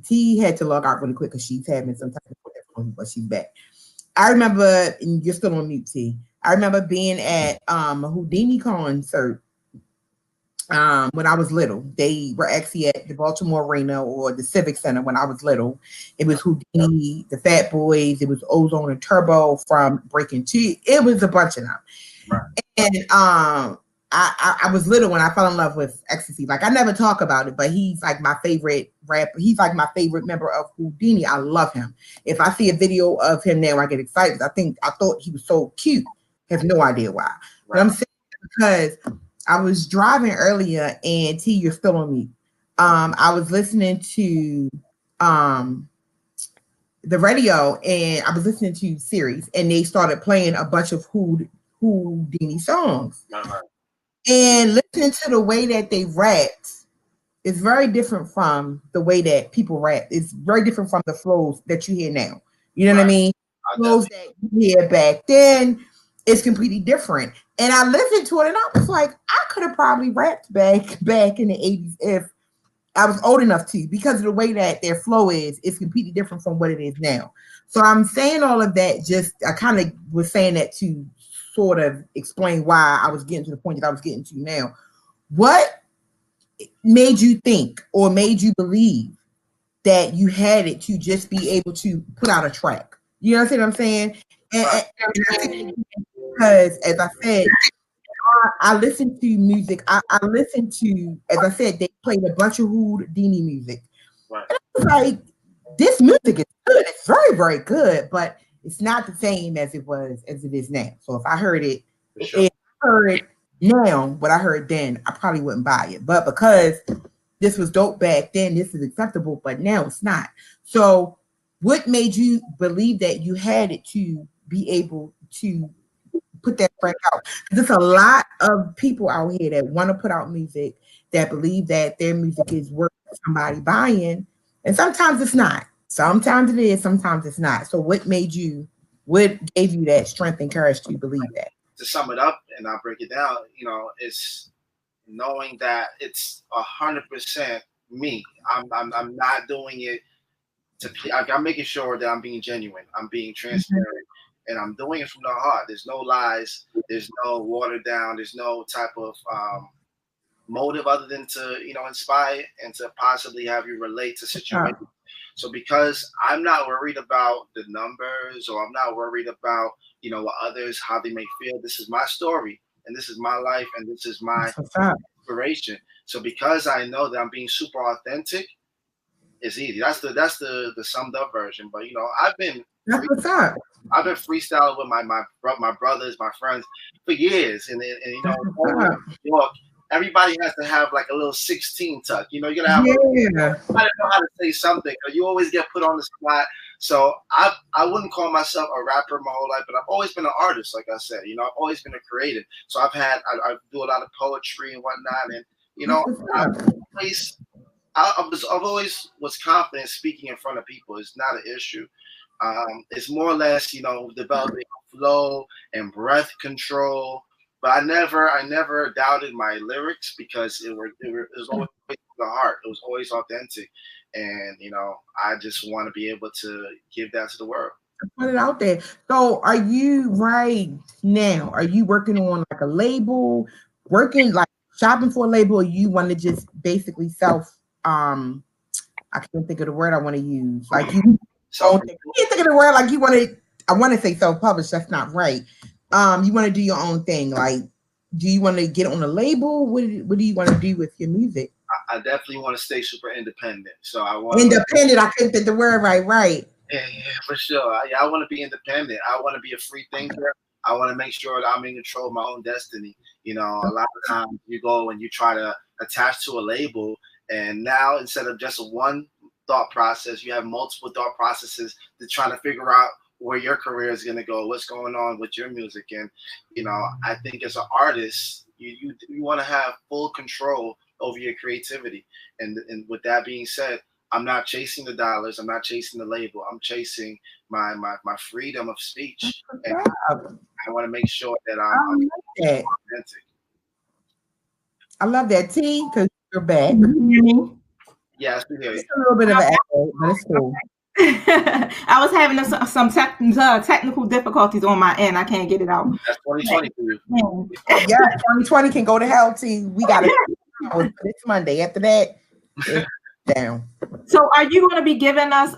T had to log out really quick because she's having some type of problem, but she's back. I remember, and you're still on mute, T. I remember being at a Houdini concert when I was little. They were actually at the Baltimore Arena or the Civic Center when I was little. It was Houdini, the Fat Boys, it was Ozone and Turbo from Breaking 2. It was a bunch of them. Right. And I was little when I fell in love with Ecstasy. Like, I never talk about it, but he's like my favorite rapper. He's like my favorite member of Houdini. I love him. If I see a video of him now, I get excited. I thought he was so cute. Have no idea why. Right. But I'm saying because I was driving earlier, and T, you're still on me. I was listening to the radio, and I was listening to Sirius, and they started playing a bunch of Houdini songs. Uh-huh. And listening to the way that they rapped, is very different from the way that people rap. It's very different from the flows that you hear now. You know what I mean? Flows that you hear back then is completely different. And I listened to it and I was like, I could have probably rapped back in the 80s if I was old enough to, because of the way that their flow is completely different from what it is now. So I'm saying all of that, I kind of was saying that to sort of explain why I was getting to the point that I was getting to now. What made you think or made you believe that you had it to just be able to put out a track? You know what I'm saying? And I think because, as I said, I listen to music. I listen to, as I said, they played a bunch of Houdini music. Right. And I was like, this music is good. It's very, very good, but it's not the same as it is now. So if I heard it, if I heard now what I heard then, I probably wouldn't buy it. But because this was dope back then, this is acceptable, but now it's not. So what made you believe that you had it to be able to put that track out? There's a lot of people out here that want to put out music, that believe that their music is worth somebody buying, and sometimes it's not. Sometimes it is, sometimes it's not. So what gave you that strength and courage to believe that? To sum it up, and I'll break it down, it's knowing that it's 100% me. I'm not doing it I'm making sure that I'm being genuine. I'm being transparent. And I'm doing it from the heart. There's no lies. There's no watered down. There's no type of motive other than to, inspire and to possibly have you relate to situations. So because I'm not worried about the numbers, or I'm not worried about, what others, how they may feel. This is my story, and this is my life, and this is my inspiration. So because I know that I'm being super authentic, it's easy. That's the summed up version. But I've been freestyling with my brothers, my friends for years, and New York, everybody has to have like a little 16 tuck. You gotta have. I don't know how to say something. You always get put on the spot. So I wouldn't call myself a rapper my whole life, but I've always been an artist. Like I said, I've always been a creative. So I do a lot of poetry and whatnot, and I've always was confident speaking in front of people. It's not an issue. It's more or less, developing flow and breath control. But I never doubted my lyrics, because it was always the heart. It was always authentic, and I just want to be able to give that to the world. Put it out there. So, are you right now? Are you working on like a label? Working like shopping for a label? Or you want to just basically self? I can't think of the word I want to use. Like you can't think of the word. Like you want to. I want to say self-published. That's not right. You want to do your own thing. Like, do you want to get on a label? What do you want to do with your music? I definitely want to stay super independent. So I want independent. I couldn't think the word right. Right. Yeah, for sure. I want to be independent. I want to be a free thinker. I want to make sure that I'm in control of my own destiny. A lot of times you go and you try to attach to a label, and now instead of just one thought process, you have multiple thought processes to try to figure out where your career is going to go, what's going on with your music. And, I think as an artist, you want to have full control over your creativity. And with that being said, I'm not chasing the dollars. I'm not chasing the label. I'm chasing my freedom of speech. And I want to make sure that I'm authentic. I love that, T, because you're back. Yes, we hear you. It's a little bit of an echo, but it's cool. I was having some technical difficulties on my end. I can't get it out. That's 2020 for you. Yeah, 2020 can go to hell, T. We got it. It's Monday. After that, it's down. So are you going to be giving us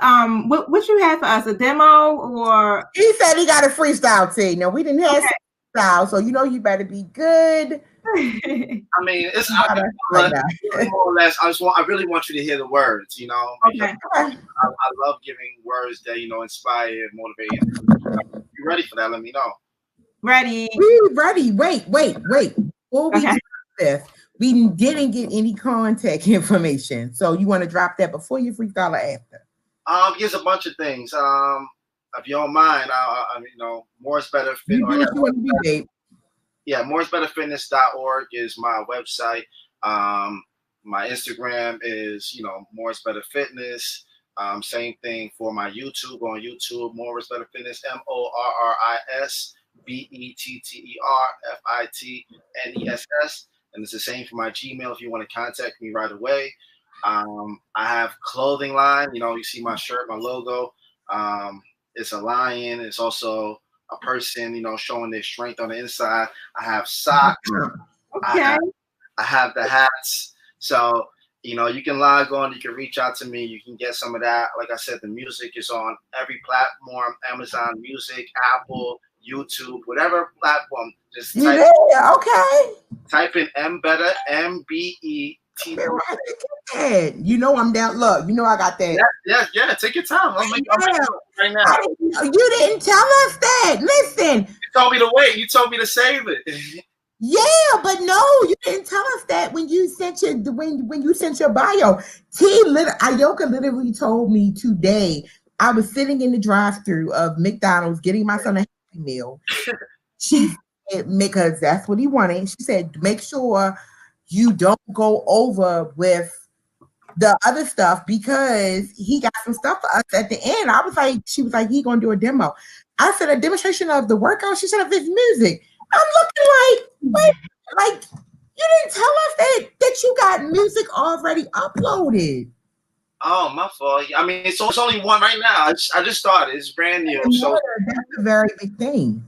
what you have for us, a demo, or? He said he got a freestyle, T. No, we didn't have freestyle, so you better be good. I mean, it's more or less. I really want you to hear the words, Okay. I love giving words that inspire, motivate. You ready for that? Let me know. Ready. We ready. Wait. Before we do this, we didn't get any contact information. So you want to drop that before you freestyle or after? Here's a bunch of things. If you don't mind, MorrIsBetterFitness. Yeah, MorrIsBetterFitness.org is my website. My Instagram is, MorrIsBetterFitness. Same thing for my YouTube. On YouTube, MorrIsBetterFitness, MorrisBetterFitness. And it's the same for my Gmail if you want to contact me right away. I have clothing line. You see my shirt, my logo. It's a lion. It's also a person, showing their strength on the inside. I have socks. Okay. I have the hats. So, you can log on. You can reach out to me. You can get some of that. Like I said, the music is on every platform: Amazon Music, Apple, YouTube, whatever platform. Just type in MBETTA, MBETTA. I'm down. Look, I got that. Yeah. Take your time. I'm making it right now. You didn't tell us that. Listen. You told me to wait. You told me to save it. Yeah, but no, you didn't tell us that when you sent your bio. Ayoka literally told me today. I was sitting in the drive-thru of McDonald's getting my son a Happy Meal. She said, because that's what he wanted. She said, make sure you don't go over with the other stuff because he got some stuff for us at the end. She was like, he gonna do a demo. I said, a demonstration of the workout. She said, of his music. I'm looking wait, you didn't tell us that you got music already uploaded. Oh, my fault. I mean, it's only one right now. I just started. It's brand new. So that's a very big thing.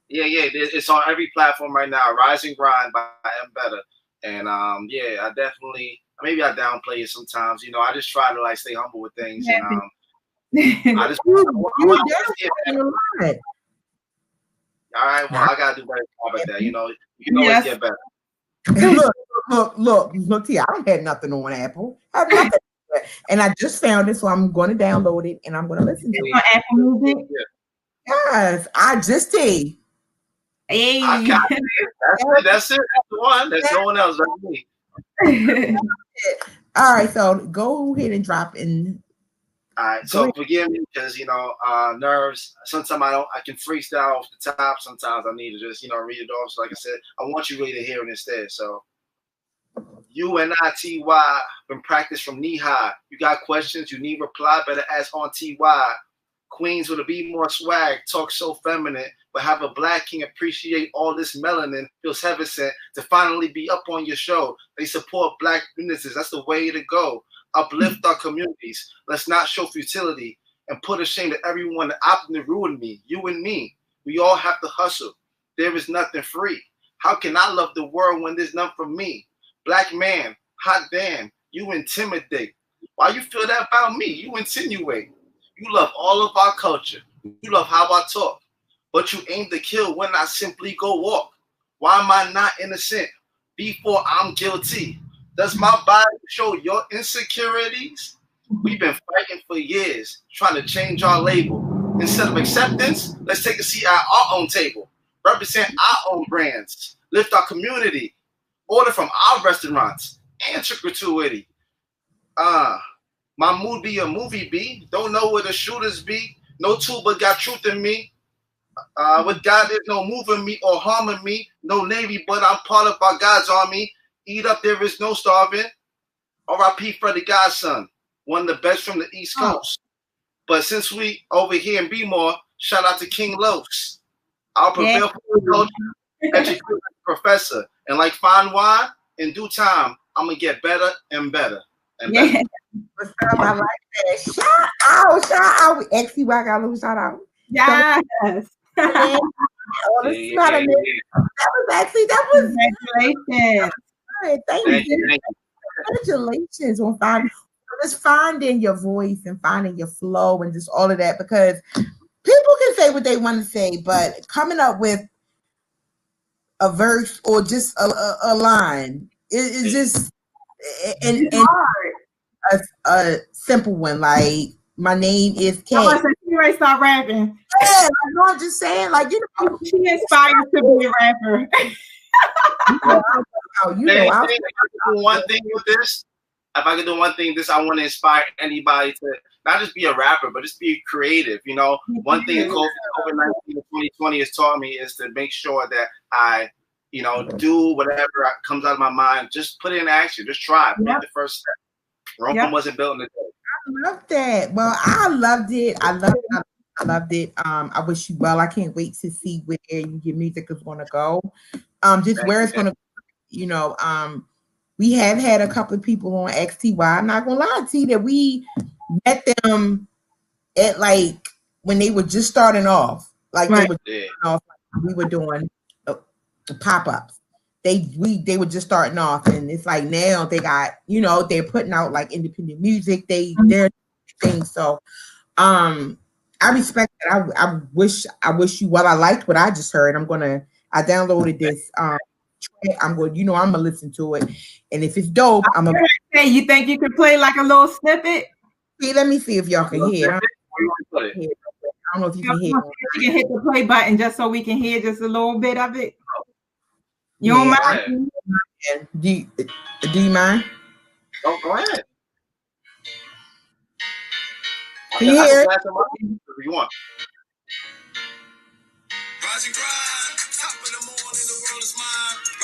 Yeah. It's on every platform right now. Rise and Grind by MBETTA. And I definitely, maybe I downplay it sometimes. I just try to stay humble with things. And I just all right, well, I gotta do better job at that. You can always get better. Look, T, I don't have nothing on Apple. I have nothing. And I just found it, so I'm going to download it and I'm going to listen to it. Apple Music? Yes, I just did. Hey. I got it. That's it. That's the one. There's no one else but me. All right, so go ahead and drop in. All right, so forgive me because nerves. Sometimes I can freestyle off the top. Sometimes I need to just read it off. So like I said, I want you really to hear it instead. So UNITY been practiced from knee high. You got questions, you need reply, better ask on TY. Queens with a be more swag, talk so feminine, but have a black king appreciate all this melanin. Feels heaven sent to finally be up on your show. They support black businesses. That's the way to go. Uplift our communities. Let's not show futility and put a shame to everyone that opted to ruin me. You and me. We all have to hustle. There is nothing free. How can I love the world when there's none for me? Black man, hot damn, you intimidate. Why you feel that about me? You insinuate. You love all of our culture. You love how I talk. But you aim to kill when I simply go walk. Why am I not innocent before I'm guilty? Does my body show your insecurities? We've been fighting for years, trying to change our label. Instead of acceptance, let's take a seat at our own table. Represent our own brands. Lift our community. Order from our restaurants. Answer gratuity. My mood be a movie be. Don't know where the shooters be. No tool but got truth in me. With God, there's no moving me or harming me. No Navy, but I'm part of our God's army. Eat up, there is no starving. R.I.P. Freddie Godson, one of the best from the East Coast. But since we over here in B-More, shout out to King Los. I'll prevail for the culture, educate professor. And like fine wine, in due time, I'm going to get better and better. And better. I like that. Shout out. XCY got a little shout out. Yes. That was congratulations. Thank you. Congratulations on finding your voice and finding your flow and just all of that, because people can say what they want to say, but coming up with a verse or just a line is just and a simple one, like my name is Kat. She ready to start rapping. Yeah, I'm just saying, she inspires to be a rapper. One thing with this, if I could do one thing, I want to inspire anybody to not just be a rapper, but just be creative. One thing COVID-19 and 2020 has taught me is to make sure that I, do whatever comes out of my mind. Just put it in action. Just try. Make the first step. Rome wasn't built in a day. I love that. Well, I loved it. I loved it. I wish you well. I can't wait to see where your music is going to go. Just where it's going to, we have had a couple of people on XTY. I'm not going to lie to you that we met them at like when they were just starting off. Like they were starting off, we were doing pop-ups. They were just starting off, and it's like now they got, they're putting out like independent music. They're things. So I respect that. I wish you well. I liked what I just heard. I downloaded this track. I'm gonna listen to it. And if it's dope, I'm gonna say, you think you could play like a little snippet? See, let me see if y'all can hear. I don't know if you can hear. You can hit the play button just so we can hear just a little bit of it. You don't mind? Do you mind? Oh, go ahead. Can you hear it? You want?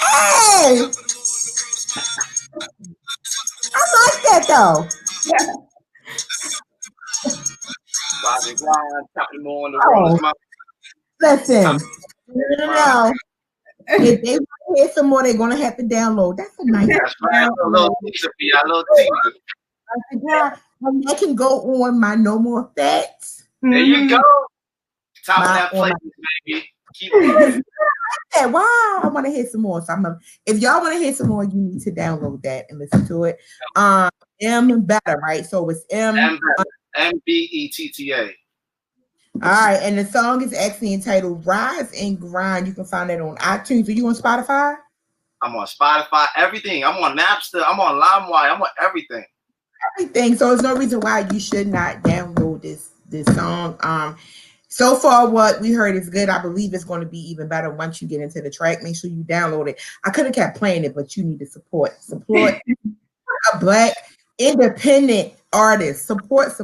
Oh! I like that though. Rising grind, top of the morning, the world is mine. Listen, no. If they want to hear some more, they're gonna have to download. That's a nice. That's right. A little teaser. I can go on my No More Facts. There you go. Top of that plate, baby. Keep it. Wow, I want to hear some more. So if y'all want to hear some more, you need to download that and listen to it. MBETTA, right? So it's MBETTA. All right, and the song is actually entitled "Rise and Grind." You can find that on iTunes. Are you on Spotify? I'm on Spotify. Everything. I'm on Napster. I'm on LimeWire. I'm on everything. Everything. So there's no reason why you should not download this song. So far, what we heard is good. I believe it's going to be even better once you get into the track. Make sure you download it. I could have kept playing it, but you need to support a Black independent artist. Support.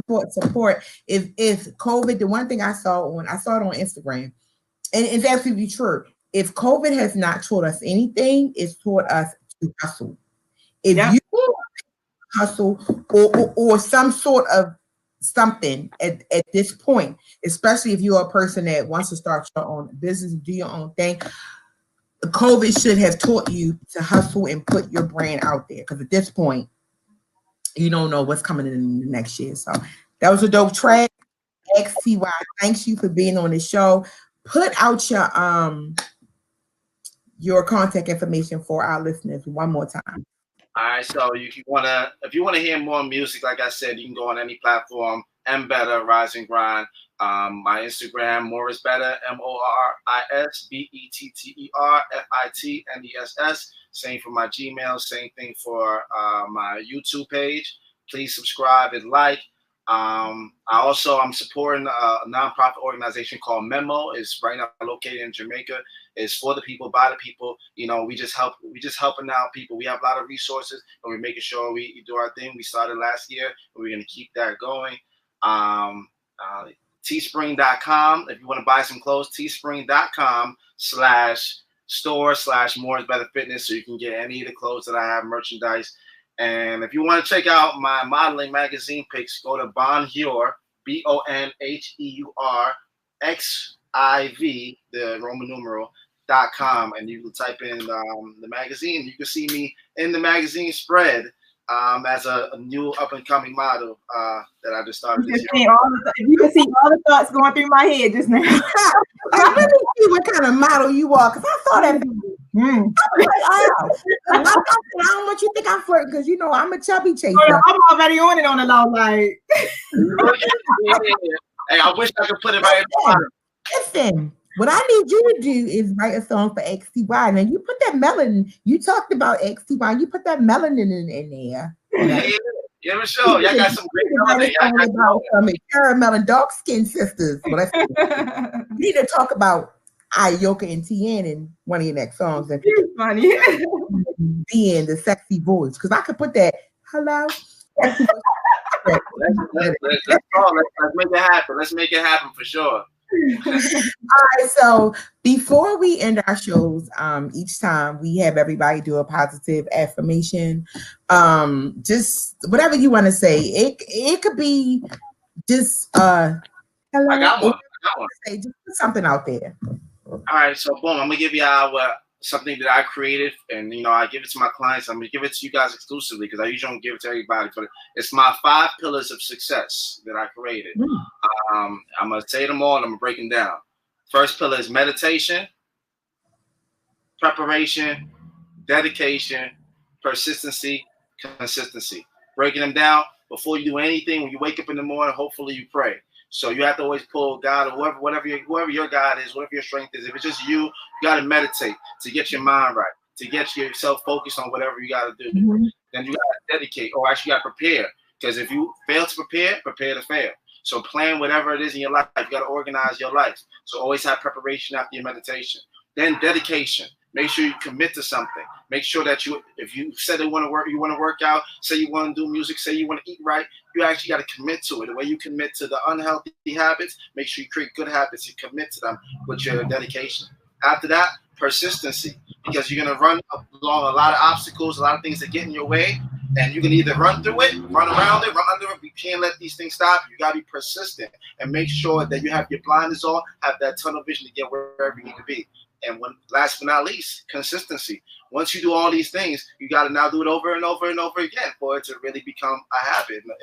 If COVID, the one thing I saw it on Instagram, and it's absolutely true. If COVID has not taught us anything, it's taught us to hustle. If you hustle or some sort of something at this point, especially if you're a person that wants to start your own business, do your own thing, COVID should have taught you to hustle and put your brand out there, because at this point you don't know what's coming in the next year. So that was a dope track. XTY, thanks you for being on the show. Put out your contact information for our listeners one more time. All right, so if you wanna hear more music, like I said, you can go on any platform. MBETTA, Rise and Grind. My Instagram, MorrIsBetter, MorrisBetterFitness. Same for my Gmail. Same thing for my YouTube page. Please subscribe and like. I'm supporting a nonprofit organization called Memo. It's right now located in Jamaica. It's for the people, by the people. We just helping out people. We have a lot of resources, and we're making sure we do our thing. We started last year, and we're going to keep that going. Teespring.com. If you want to buy some clothes, teespring.com/store/MorrIsBetterFitness, so you can get any of the clothes that I have, merchandise. And if you want to check out my modeling magazine pics, go to Bonheur, BONHEURXIV, the Roman numeral.com, and you can type in the magazine. You can see me in the magazine spread as a new up-and-coming model that I just started this year. You can see all the thoughts going through my head just now. Let me see what kind of model you are, because I saw that. I don't want you to think I'm flirting, because I'm a chubby chaser. I'm already on it on the low, like. Hey, I wish I could put it right in the bottom. Listen, what I need you to do is write a song for XTY. Now you put that melanin. You talked about XTY. You put that melanin in there. Yeah, for sure. Y'all got some great melanin. Caramel and dark skin sisters. Well, you need to talk about Ayoka and Tien in one of your next songs, and funny being the sexy voice, because I could put that hello. Let's make it happen. Let's make it happen for sure. All right, so before we end our shows, each time we have everybody do a positive affirmation. Just whatever you want to say. It could be just hello. I got one. Say just put something out there. All right, so boom, I'm gonna give y'all something that I created, and I give it to my clients. I'm gonna give it to you guys exclusively because I usually don't give it to everybody. But it's my 5 pillars of success that I created. I'm gonna say them all, and I'm gonna break them down. First pillar is meditation, preparation, dedication, persistency, consistency. Breaking them down before you do anything. When you wake up in the morning, hopefully you pray. So you have to always pull God or whoever your God is, whatever your strength is. If it's just you got to meditate to get your mind right, to get yourself focused on whatever you got to do. Then you got to dedicate, or actually you got to prepare. Because if you fail to prepare to fail. So plan whatever it is in your life. You got to organize your life. So always have preparation after your meditation. Then dedication. Make sure you commit to something. Make sure that if you said you want to work out, say you want to do music, say you want to eat right, you actually got to commit to it. The way you commit to the unhealthy habits, make sure you create good habits and commit to them with your dedication. After that, persistency, because you're going to run along a lot of obstacles, a lot of things that get in your way, and you can either run through it, run around it, run under it. You can't let these things stop. You got to be persistent and make sure that you have your blinders on, have that tunnel vision to get wherever you need to be. And last but not least, consistency. Once you do all these things, you got to now do it over and over and over again for it to really become a habit. And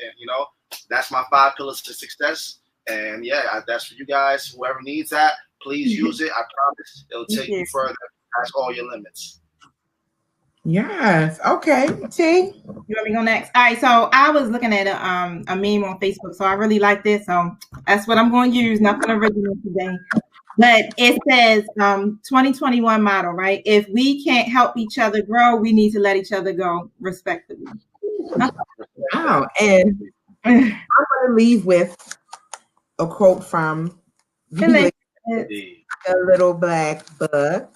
that's my 5 pillars to success. And that's for you guys. Whoever needs that, please use it. I promise it'll take you further. That's all your limits. Yes. Okay. T, you want me to go next? All right. So I was looking at a meme on Facebook, so I really like this. So that's what I'm going to use. Nothing original today. But it says 2021 motto, right? If we can't help each other grow, we need to let each other go respectfully. Wow. And I'm going to leave with a quote from The Little Black Book.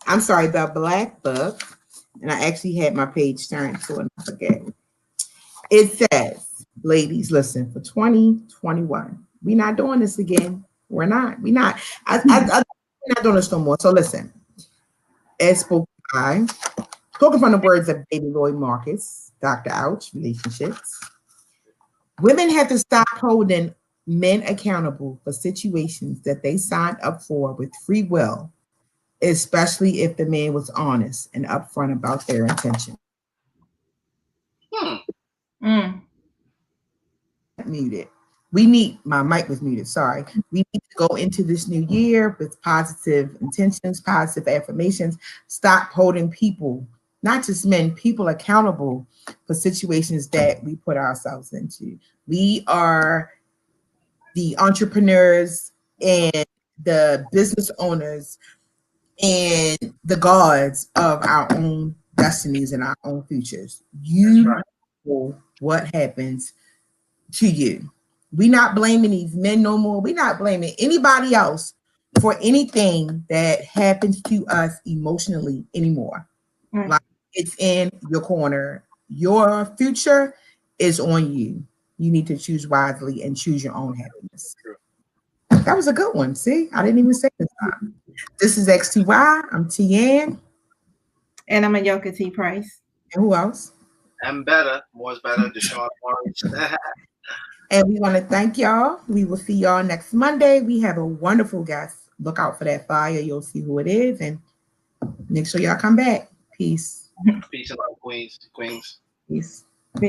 I'm sorry, The Black Book. And I actually had my page turned to it. I forget. It says, ladies, listen, for 2021, we're not doing this again. We're not. We're not. We're not doing this no more. So listen, as spoken from the words of Baby Lloyd Marcus, Dr. Ouch, Relationships, women have to stop holding men accountable for situations that they signed up for with free will, especially if the man was honest and upfront about their intention. Muted. My mic was muted, sorry. We need to go into this new year with positive intentions, positive affirmations. Stop holding people, not just men, people accountable for situations that we put ourselves into. We are the entrepreneurs and the business owners and the gods of our own destinies and our own futures. You know what happens to you. We're not blaming these men no more. We're not blaming anybody else for anything that happens to us emotionally anymore. Like, it's in your corner. Your future is on you. You need to choose wisely and choose your own happiness. That was a good one. See, I didn't even say this time. This is XTY. I'm Tian. And I'm Ayoka T. Price. And who else? MBETTA. More's better. Deshaun Morris. And we want to thank y'all. We will see y'all next Monday. We have a wonderful guest. Look out for that flyer. You'll see who it is. And make sure y'all come back. Peace. Peace and love, Queens. Peace.